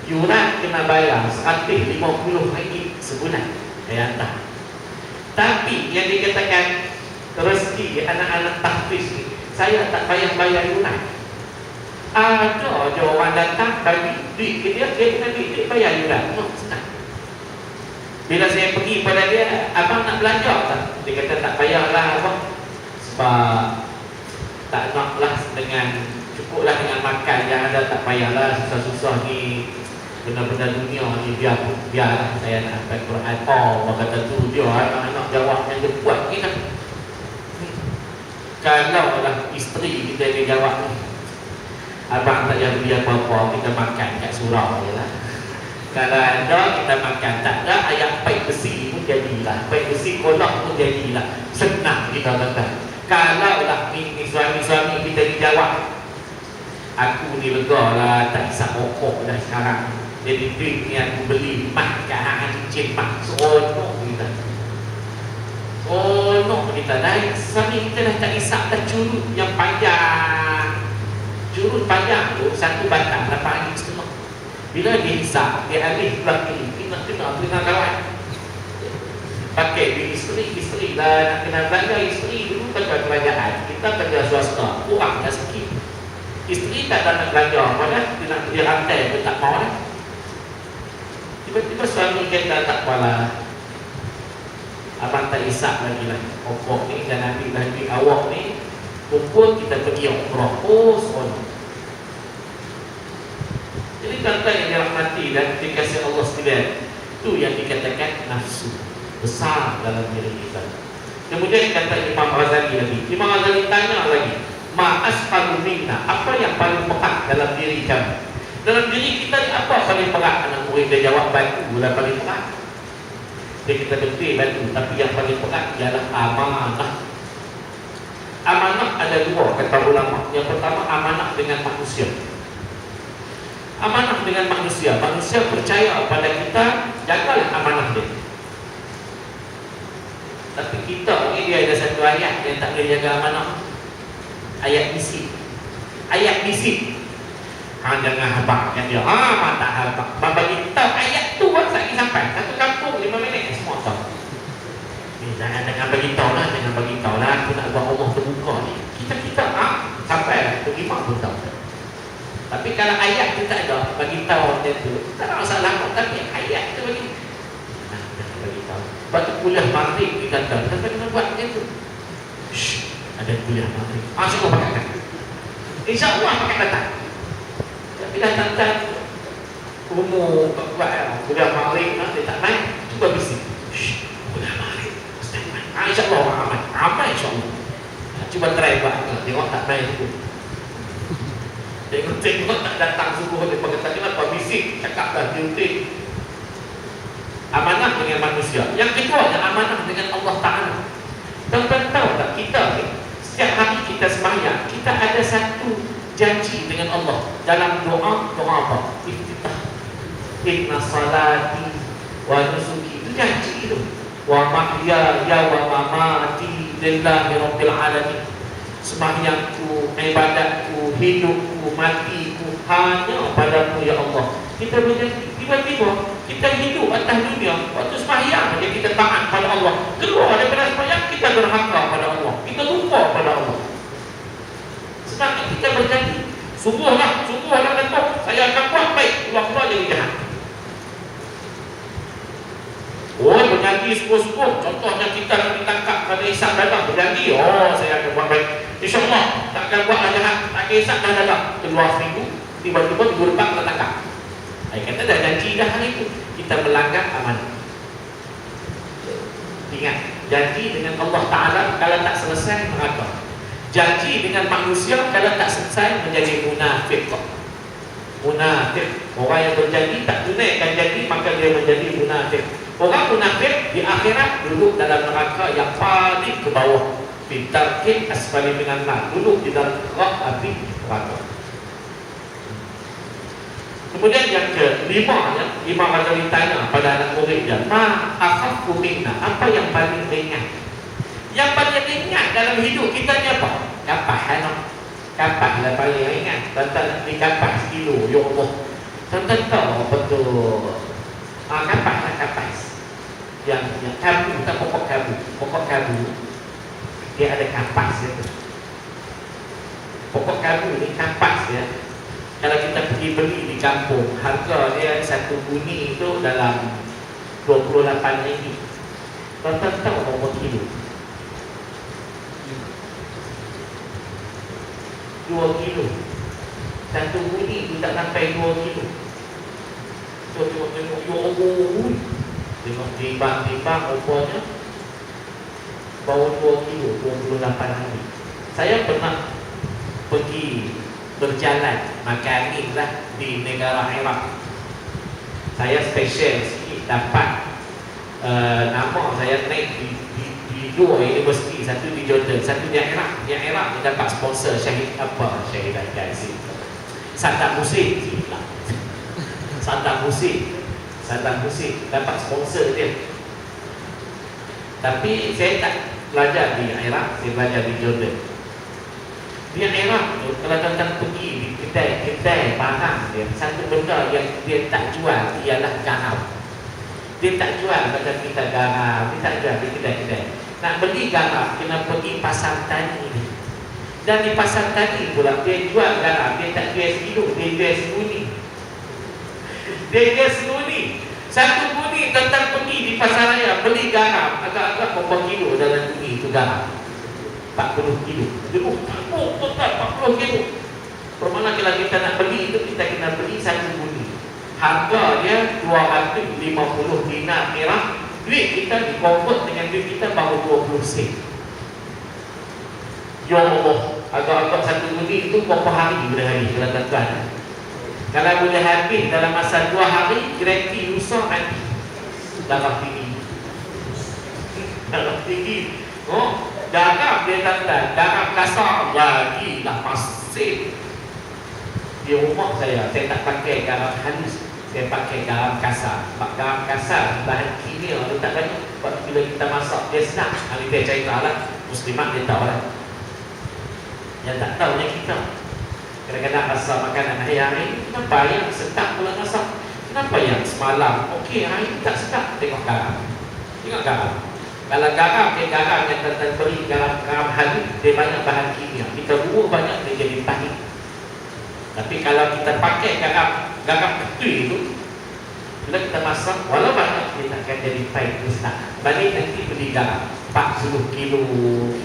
Yuran kena bayar 150 ringgit sebulan. Saya hantar. Tapi yang dikatakan rezeki anak-anak tahfiz ni, saya tak payah bayar yuran. Ada je orang datang bagi duit ke dia kena duit bayar yuran. Senang. Bila saya pergi pada dia, abang nak belanja tak? Dia kata tak payahlah abang. Sebab tak naklah dengan cukuplah dengan makan yang ada, tak payahlah susah-susah ni benda-benda dunia ni, biarlah saya nak hafal Quran. Oh, kata tu dia anak-anak jawab yang dia buat ni kan. Kalau lah isteri kita dia jawab ni, abang tak payah beli apa-apa, kita makan kat surau je lah. Kalau ada kita makan, tak ada ayat paik besi pun jadilah, paik besi kolak pun jadilah. Senang kita kata. Kalau lah ni suami-suami kita dijawab, aku ni lega lah, tak isap rokok dah sekarang. Jadi duit ni aku beli makan cincin mak. Seronok kita. Seronok kita. Dah suami kita dah tak isap dah curut yang panjang. Curut panjang tu satu batang 8 hari setengah. Bila dia isap, dia alih belah kiri, kena kawan. Pakai duit isteri lah, nak kena belanja isteri. Dulu kerja kerajaan, kita kerja swasta, kurang dah sikit. Isteri tak ada nak belanja, malah dia nak pergi rantai pun tak mau dah. Tiba-tiba suami kita tak kuala, abang tak isak lagi lah. Okok ni dan nanti awak ni kumpul kita pergi umrah. Oh, seronok. Jadi tuan-tuan yang dirahmati dan dikasihi Allah sekalian, itu yang dikatakan nafsu besar dalam diri kita. Kemudian kata Imam Ghazali lagi. Imam Ghazali tanya lagi, ma asqalu minna, apa yang paling berat dalam diri kamu? Dalam diri kita ni apa paling berat? Anak murid dia jawab batu lah paling berat. Dia kita betul batu, tapi yang paling berat ialah amanah. Amanah ada dua kata ulama. Yang pertama amanah dengan manusia. Amanah dengan manusia. Manusia percaya pada kita, jagalah amanah dia. Tapi kita ni dia ada satu ayat yang tak boleh jaga amanah. Ayat misi. Ayat misi. Jangan habaq kan dia. Mata habaq. Bagi tahu ayat tu lagi sampai satu kampung 5 minit semua tahu. Ni jangan bagi tahu lah, jangan bagi tahu lah. Aku nak buat Allah terbuka ni. Kita sampai lah terima pun tahu. Tapi kalau ayat tu tak ada bagi tahu macam tu, tak ada masalah. Tapi ayat tu bagi jangan bagi tahu. Sebab tu kuliah maghrib kita kata, kenapa kena buat macam tu? Ada kuliah maghrib. InsyaAllah pakai datang. InsyaAllah pakai datang. Tapi datang umur buat kuliah maghrib dia tak main. Cuba bisik. Kuliah maghrib Ustaz main. InsyaAllah orang aman. Aman insyaAllah. Cuba try buat. Tengok tak main tu. Tengok tak datang suruh dia kata kenapa bisik. Cakap dah diutik. Amanah dengan manusia. Yang kedua adalah amanah dengan Allah Ta'ala. Tuan-tuan tahu tak kita ni, setiap hari kita sembahyang, kita ada satu janji dengan Allah dalam doa apa? Iftitah. Inna salati wa nusuki, itu janji itu. Wa mahyaya wa mamati lillahi rabbil alamin. Sembahyangku, ibadatku, hidupku, matiku hanya padamu ya Allah. Kita berjanji. Tiba-tiba kita hidup atas dunia, waktu sembahyang saja kita taat pada Allah. Keluar daripada sembahyang kita derhaka pada Allah. Kita lupa pada Allah. Sebab kita berjanji, sungguhlah kata saya akan buat baik, keluar dari jahat. Berjanji sungguh-sungguh. Contohnya kita nak ditangkap pada hisap dagang, berjanji, saya akan buat baik. InsyaAllah tak akan buat jahat, tak akan hisap dah dagang. Keluar seminggu, tiba-tiba minggu depan kita tangkap. Saya kata dah janji dah hari itu. Kita melanggar amanah. Ingat, janji dengan Allah Ta'ala kalau tak selesai neraka. Janji dengan manusia kalau tak selesai menjadi munafik. Munafik, orang yang berjanji tak tunaikan janji, maka dia menjadi munafik. Orang munafik di akhirat duduk dalam neraka yang paling ke bawah. Fitarkin asfali minan nar, duduk di dalam api neraka. Kemudian yang kelima, Imam Ghazali tanya pada anak muridnya, ma akhaffu minna, apa yang paling ringan? Yang paling ringan dalam hidup kita ni apa? Kapas, kapas lah paling ringan. Tuan-tuan beli kapas sekilo, ya Allah. Tuan-tuan tahu apa tu? Kapas lah, kapas. Yang kabu, tak pokok kabu. Pokok kabu, dia ada kapas dia tu. Pokok kabu ni kapas dia. Kalau kita pergi beli di kampung, harga dia satu buni itu dalam 28 ringgit. Tuan-tuan tahu berapa kilo? 2 kilo. Satu buni itu tak sampai 2 kilo. Tengok, ya Allah. Tengok timbang-timbang rupanya bawa 2 kilo, 28 ringgit. Saya pernah pergi berjalan makan mie lah di negara Iraq. Saya special sikit dapat nama saya naik di dua universiti, satu di Jordan, satu di Iraq. Di Iraq dia dapat sponsor Syahid apa? Syahid Al-Ghazi, Saddam Hussein. Saddam Hussein dapat sponsor dia. Tapi saya tak belajar di Iraq, saya belajar di Jordan. Di Iraq tu, kalau tuan-tuan pergi di kedai barang dia, satu benda yang dia tak jual ialah garam. Dia tak jual macam kita garam, dia tak jual di kedai-kedai. Nak beli garam, kena pergi pasar tani ni. Dan di pasar tani pula, dia jual garam, dia tak jual sekilo, dia jual seguni. Dia jual seguni. Satu bunyi tentang pergi di pasar raya beli garam agak-agak berapa kilo dalam bunyi itu garam. 40 kilo. Dia total 40 kilo. Bermakna kalau kita nak beli itu kita kena beli satu bunyi. Harga dia 250 dinar merah. Duit kita di-convert dengan duit kita baru 20 sen. Ya Allah, agak-agak satu bunyi itu berapa hari berhari kalau tuan-tuan. Kalau boleh habis dalam masa 2 hari, gereti rusak mati. Darah tinggi. Darah tinggi. Oh, garam dia tanda, garam kasar lagi dah pasir. Di rumah saya tak pakai garam halus, saya pakai garam kasar. Garam kasar bahan kimia letak banyak. Sebab bila kita masak dia sedap. Hari dia cerita lah, muslimat dia tahu lah. Yang tak tahu yang kita. Kadang-kadang rasa makanan hari-hari ini kenapa yang sedap pula masak? Kenapa yang semalam okey, hari ini tak sedap? Tengok garam. Tengok garam. Kalau garam, dia garam yang kita beri garam halus, dia banyak bahan kimia. Kita buat banyak, dia jadi pahit. Tapi kalau kita pakai garam ketui itu, bila kita masak, walau banyak, dia akan jadi pahit. Balik nanti beli garam 40 kilo.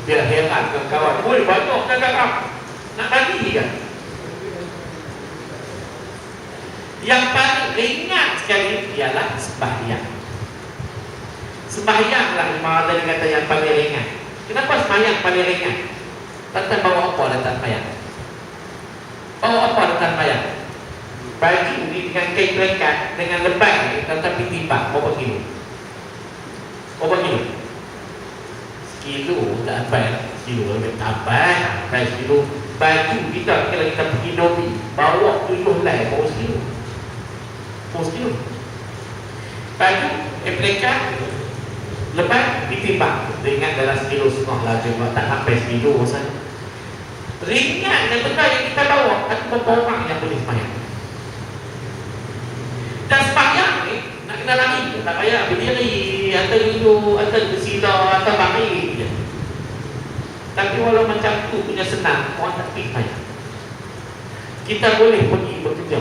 Biar heran kawan-kawan, woi banyak dah garam. Nak bagi kan? Yang paling ringan sekali ialah sembahyang. Sembahyanglah Imam Ghazali kata yang paling ringan. Kenapa sembahyang paling ringan? Tentang bawa apa datang sembahyang? Bawa apa datang sembahyang? Baju dengan kain berikat dengan lebat tentang ditimbang berapa kilo? Berapa kilo? Sekilo tak apa. Sekilo lebih tambah. Sekilo. Baju kita kalau kita pergi dobi bawa 7 helai bawa sekilo. Kilo. Baju aplikan lepas ditimbang. Ingat dalam sekilo setengah lah cuma tak sampai sekilo saja. Ringan dan benda yang kita bawa. Tapi berapa orang yang boleh sembahyang? Dan sembahyang ni nak kena lari. Tak payah berdiri, atau duduk, atau bersila, atau bari je. Tapi walau macam tu punya senang, orang tak pergi sembahyang. Kita boleh pergi bekerja.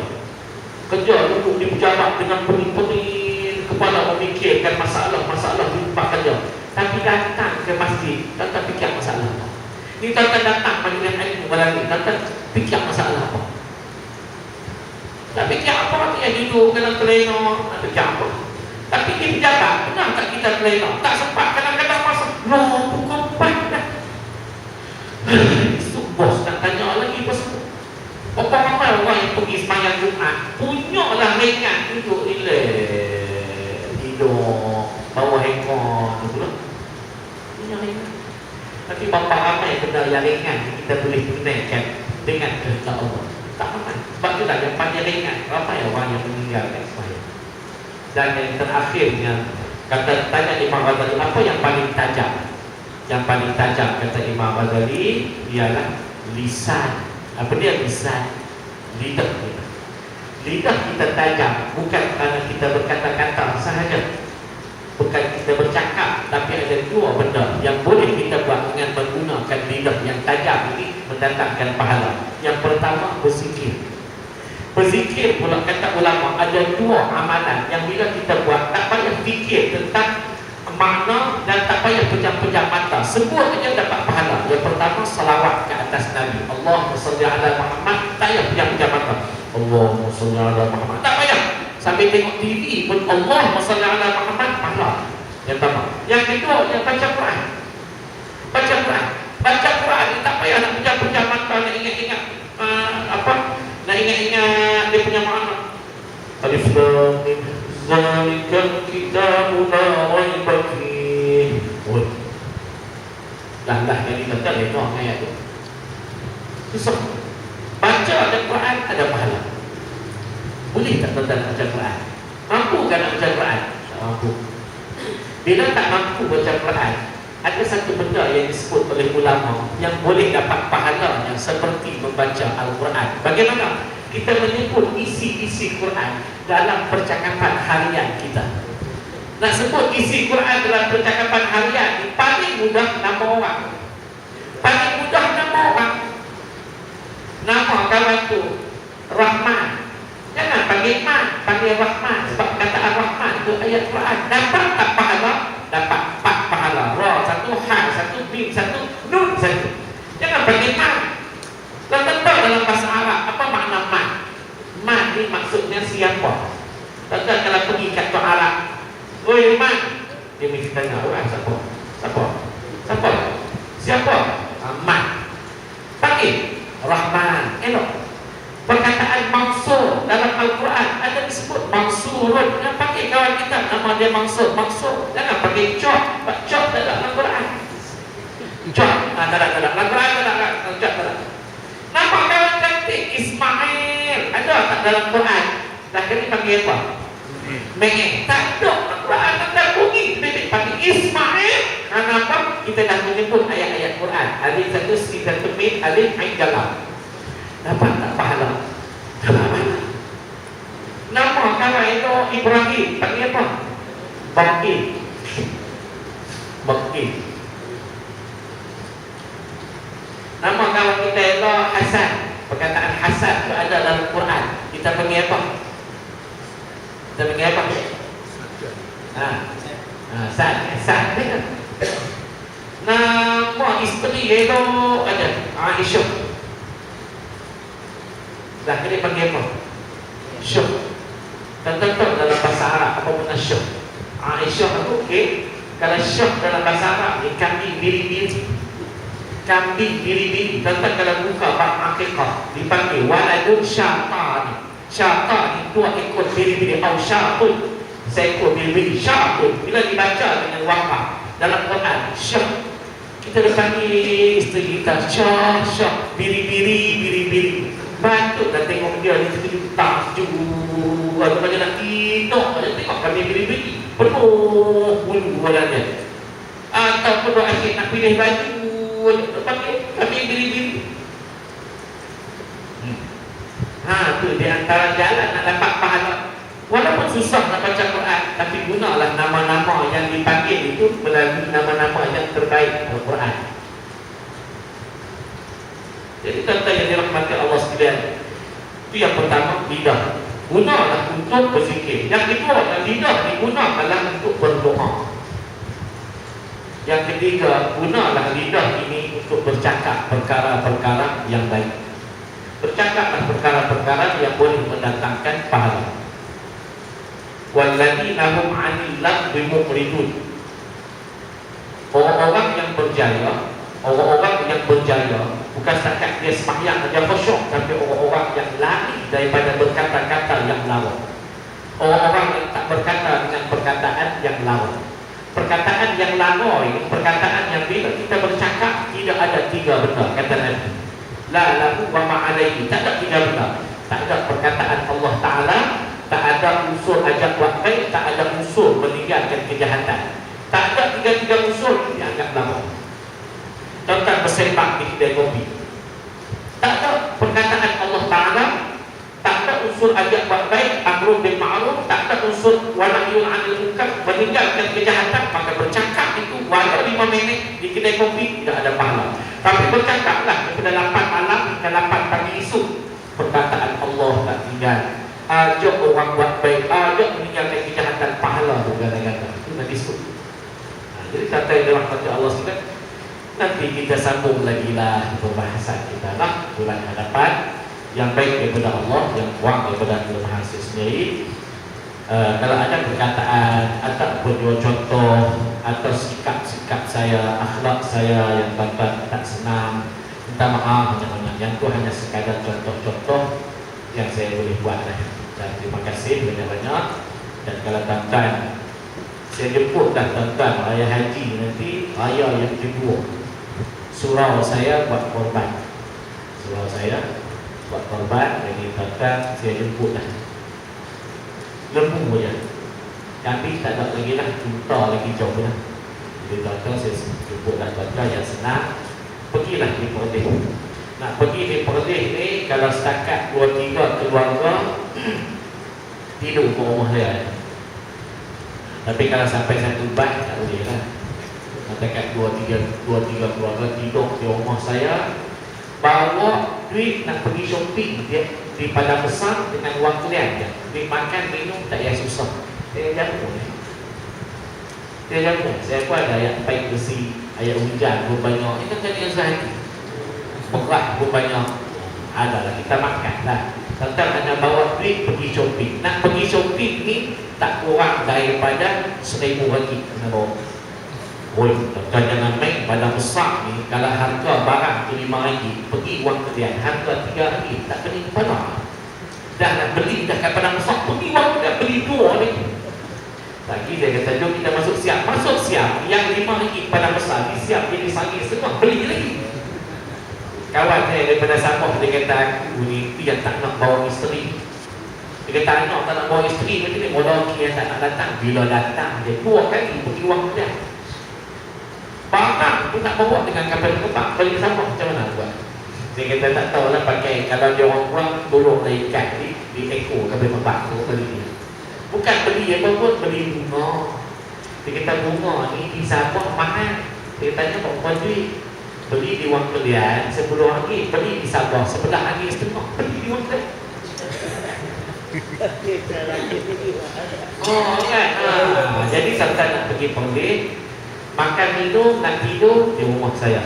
Kerja duduk di pejabat dengan pening-pening kepala memikirkan masalah-masalah di tempat kerja. Tapi datang ke masjid, tak fikir masalah apa. Ni tak datang panggilan ilmu barang, tak fikir masalah apa. Tak fikir apa dia duduk kena kelena, tak fikir apa. Tapi di pejabat, pernah tak kita kelena? Tak sempat kadang-kadang masa, loh, pukul 4 dah. Bos nak tanya lagi pasal berapa ramai orang yang pergi sembahyang Jumaat punya lah ringan duduk tidur bawah aircon tu lah. Punya ringan. Tapi berapa ramai benda yang ringan kita boleh gunakan dengan kehendak Allah? Tak ramai. Sebab tu lah yang paling ringan ramai orang yang meninggalkan sembahyang. Dan yang terakhirnya kata tanya Imam Ghazali apa yang paling tajam? Yang paling tajam kata Imam Ghazali ialah lisan. Apa dia lisan? Lidah kita. Lidah kita tajam bukan kerana kita berkata-kata sahaja, bukan kita bercakap, tapi ada dua benda yang boleh kita buat dengan menggunakan lidah yang tajam ini mendatangkan pahala. Yang pertama berzikir. Berzikir pula kata ulama ada dua amalan yang bila kita buat tak payah fikir tentang makna dan tak payah pejam-pejam mata, semua saja dapat pahala. Yang pertama salawat ke atas Nabi. Allahumma salli ala Muhammad. Tak payah pejam-pejam mata. Allahumma salli ala Muhammad. Tak payah. Sambil tengok TV pun Allahumma salli ala Muhammad, pahala. Yang pertama. Yang kedua, yang baca Quran. Baca Quran. Baca Quran ni tak payah nak pejam-pejam mata, nak ingat-ingat nak ingat-ingat dia punya makna. Alif Lam Mim. Zalikal kitabu la raiba fihi. Dah jadi betul itu ayat itu. Susah. Baca Al-Quran ada pahala. Boleh tak tuan-tuan baca Quran? Mampu kan nak baca Quran? Tak mampu. Bila tak mampu baca Quran, ada satu benda yang disebut oleh ulama yang boleh dapat pahala yang seperti membaca Al-Quran. Bagaimana? Kita menyebut isi-isi Quran dalam percakapan harian kita. Nak sebut isi Quran dalam percakapan harian, paling mudah nama orang. Paling mudah nama orang. Nama kawan tu Rahman. Jangan panggil Man, panggil Rahman. Sebab kata Ar-Rahman ayat Quran. Dapat tak pahala? Dapat 4 pahala. Ra satu, ha satu, mim satu, nun satu. Jangan pakai mat. Dan tentu dalam bahasa Arab apa makna mat? Mat ni maksudnya siapa? Tentu kalau pergi kat tok Arab, oi mat, dia mesti tanya, siapa? Siapa? Siapa? Siapa? Mat. Pakai Rahman, elok. Perkataan mansur dalam Al-Quran ada disebut mansurun. Jangan pakai kawan kita nama dia mansur. Jangan pakai cok. Cok dalam Al-Quran. Cok. Tak ada. Al-Quran tak ada. Cok tak ada. Nama kawan cantik Ismail ada tak dalam Quran? Dah kini panggil apa? Mengeh. Tak ada. Al-Quran tak ada bunyi. Bebek panggil Ismail. Kenapa? Kita dah menyebut ayat-ayat Quran. Alif satu, sin satu, mim, alif, ain, jalam. Dapat tak pahala? Dapat. Nama kawan itu Ibrahim panggil apa? Bakir. Nama kawan kita itu Hasan. Perkataan Hasan itu ada dalam Quran. Kita panggil apa? Sad. Nama isteri itu ada Aisyah. Dah kena panggil apa? Syuh. Tentu dalam bahasa Arab apa makna syuh? Aisyah itu okey. Kalau syuh dalam bahasa Arab ni kambing biri-biri. Tentu kalau buka bab akikah dipanggil waladun syaitan. Syaitan ni 2 ekor biri-biri atau syaitan. Seekor biri-biri syaitan. Bila dibaca dengan waqaf dalam Quran syuh, kita dipanggil isteri kita syuh, biri-biri. Batuk dah tengok dia ni kita tajuk ada macam nak tidur ada tengok kami beri-beri penuh bulu badannya ataupun dah asyik nak pilih baju pakai kami beri-beri tu di antara jalan nak dapat pahala walaupun susah nak baca Quran tapi gunalah nama-nama yang dipanggil itu melalui nama-nama yang terbaik Al-Quran. Jadi tanda yang dirahmati Allah sekalian, itu yang pertama lidah. Gunalah untuk berzikir. Yang kedua, lidah digunakanlah untuk berdoa. Yang ketiga, gunalah lidah ini untuk bercakap perkara-perkara yang baik. Bercakaplah perkara-perkara yang boleh mendatangkan pahala. Walladzina hum 'anil lagwi mu'ridun. Orang-orang yang berjaya bukan setakat dia sembahyang saja khusyuk, tapi orang-orang yang lari daripada berkata-kata yang lawa. Orang-orang yang tak berkata dengan perkataan yang lawa. Perkataan yang lawa ini, perkataan yang bila kita bercakap tidak ada 3 benda, kata Nabi. La lahu wa ma alaihi. Tak ada 3 benda. Tak ada perkataan Allah Ta'ala, tak ada unsur ajak buat baik, tak ada unsur meninggalkan kejahatan. Tak ada 3 unsur yang dianggap lawa. Contoh bersembah di kedai kopi. Tak ada perkataan Allah Ta'ala, tak ada unsur ajak buat baik, amrun bil ma'ruf, tak ada unsur wa nahyun 'anil munkar, meninggalkan kejahatan. Maka bercakap itu walau 5 minit di kedai kopi tidak ada pahala. Tapi bercakaplah daripada 8 malam hingga 8 pagi esok. Perkataan Allah tak tinggal. Ajak orang buat baik, ajak meninggalkan kejahatan, pahala berganda-ganda. Itu nanti esok. Jadi kata yang dirahmati Allah sekalian, nanti kita sambung lagi lah perbahasan kita lah bulan hadapan yang baik daripada Allah, yang kurang daripada kelemahan saya sendiri. Kalau ada perkataan atau berdua contoh atau sikap-sikap saya, akhlak saya yang tuan-tuan tak senang, minta maaf banyak-banyak. Yang tu hanya sekadar contoh-contoh yang saya boleh buat lah. Dan terima kasih banyak-banyak. Dan kalau tuan-tuan, saya jemput dah tuan-tuan raya haji nanti, raya yang kedua, surau saya buat korban. Jadi tuan-tuan saya jemput dah. Lembu je. Kambing tak ada lagi lah, unta lagi jauh lah. Jadi tuan-tuan saya jemput dah tuan-tuan yang senang, pergilah di Perlis. Nak pergi di Perlis ni, kalau setakat 2-3 keluarga tidur ke rumah dia. Tapi kalau sampai 1 bas tak boleh lah. Setakat 2-3 keluarga tidur di rumah saya, bawa duit nak pergi shopping dia di Padang Besar dengan wang kuliah je. Duit makan, minum tak payah susah. Jangan boleh. Saya jamu, saya pun ada ayat baik besi, ayat hujan pun banyak. Ini kan jadi sehati. Berat pun banyak. Adalah kita makan lah. Tentang anda bawa duit pergi shopping. Nak pergi shopping ni tak kurang daripada 1,000 ringgit kena bawa. Oi, jangan main badan besar ni. Kalau harga barang tu 5 ringgit, pergi wang kedai harga 3 ringgit, tak kena kepala. Dah nak beli dah kat padang besar, pergi wang kedai beli 2 ringgit. Lagi dia kata, jom kita masuk siap. Masuk siap, yang 5 ringgit padang besar ni siap jadi sanggit semua, beli lagi. Kawan saya daripada Sabah, dia kata aku ni yang tak nak bawa isteri. Dia kata anak tak nak bawa isteri, macam ni lelaki yang tak nak datang. Bila datang dia 2 kali pergi wang kedai. Barang tu nak bawa dengan kapal terbang balik Sabah, macam mana buat? Dia kata tak tahulah pakai, kalau dia orang kurang tolong ikan di ekor kapal terbang tu beli ni. Bukan beli apa pun, beli bunga. Dia kata bunga ni di Sabah mahal. Dia tanya berapa duit? Beli di wang kedai 10 ringgit, beli di Sabah 11 ringgit setengah, beli di wang kedai. Oh kan, jadi sampai nak pergi pelik, makan minum, nak tidur di rumah saya.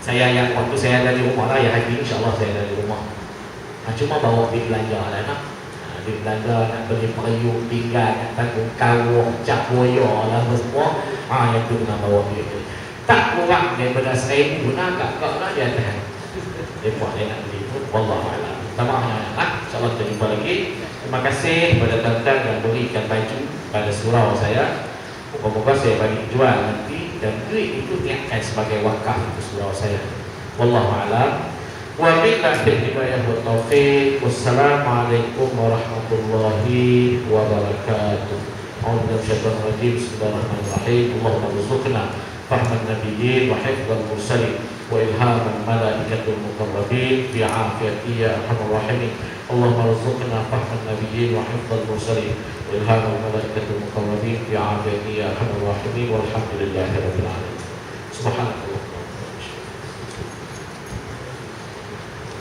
Saya yang waktu saya ada di rumah lah, ya hari ini insyaAllah saya ada di rumah. Cuma bawa pergi belanja lah nak. Di belanja nak beli periuk, pinggan, nak tanggung kawah, cap boya lah semua. Yang tu kena bawa pergi. Tak kurang daripada 1,000 nak agak lah dia tahan. Dia buat dia nak beli pun, wallahualam. Tamahnya lah, insyaAllah kita jumpa lagi. Terima kasih kepada tuan-tuan yang berikan baju pada surau saya. Moga-moga saya bagi jual nanti dan duit itu niatkan sebagai wakaf untuk surau saya. Wallahualam. Wa billahi hidayah wa taufiq. Wassalamualaikum warahmatullahi wabarakatuh. A'udzu billahi minasyaitonir rajim. Bismillahirrahmanirrahim. Allahumma rzuqna fahman nabiyyin wa hifdzal mursalin wa ilhaman malaikatul muqarrabin fi 'afiyati ya arhamar rahimin. Allahumma rzuqna fahman nabiyyin wa hifdzal mursalin wa ilhaman malaikatul muqarrabin fi 'afiyati ya arhamar rahimin. Walhamdulillahi rabbil alamin. Subhanallah.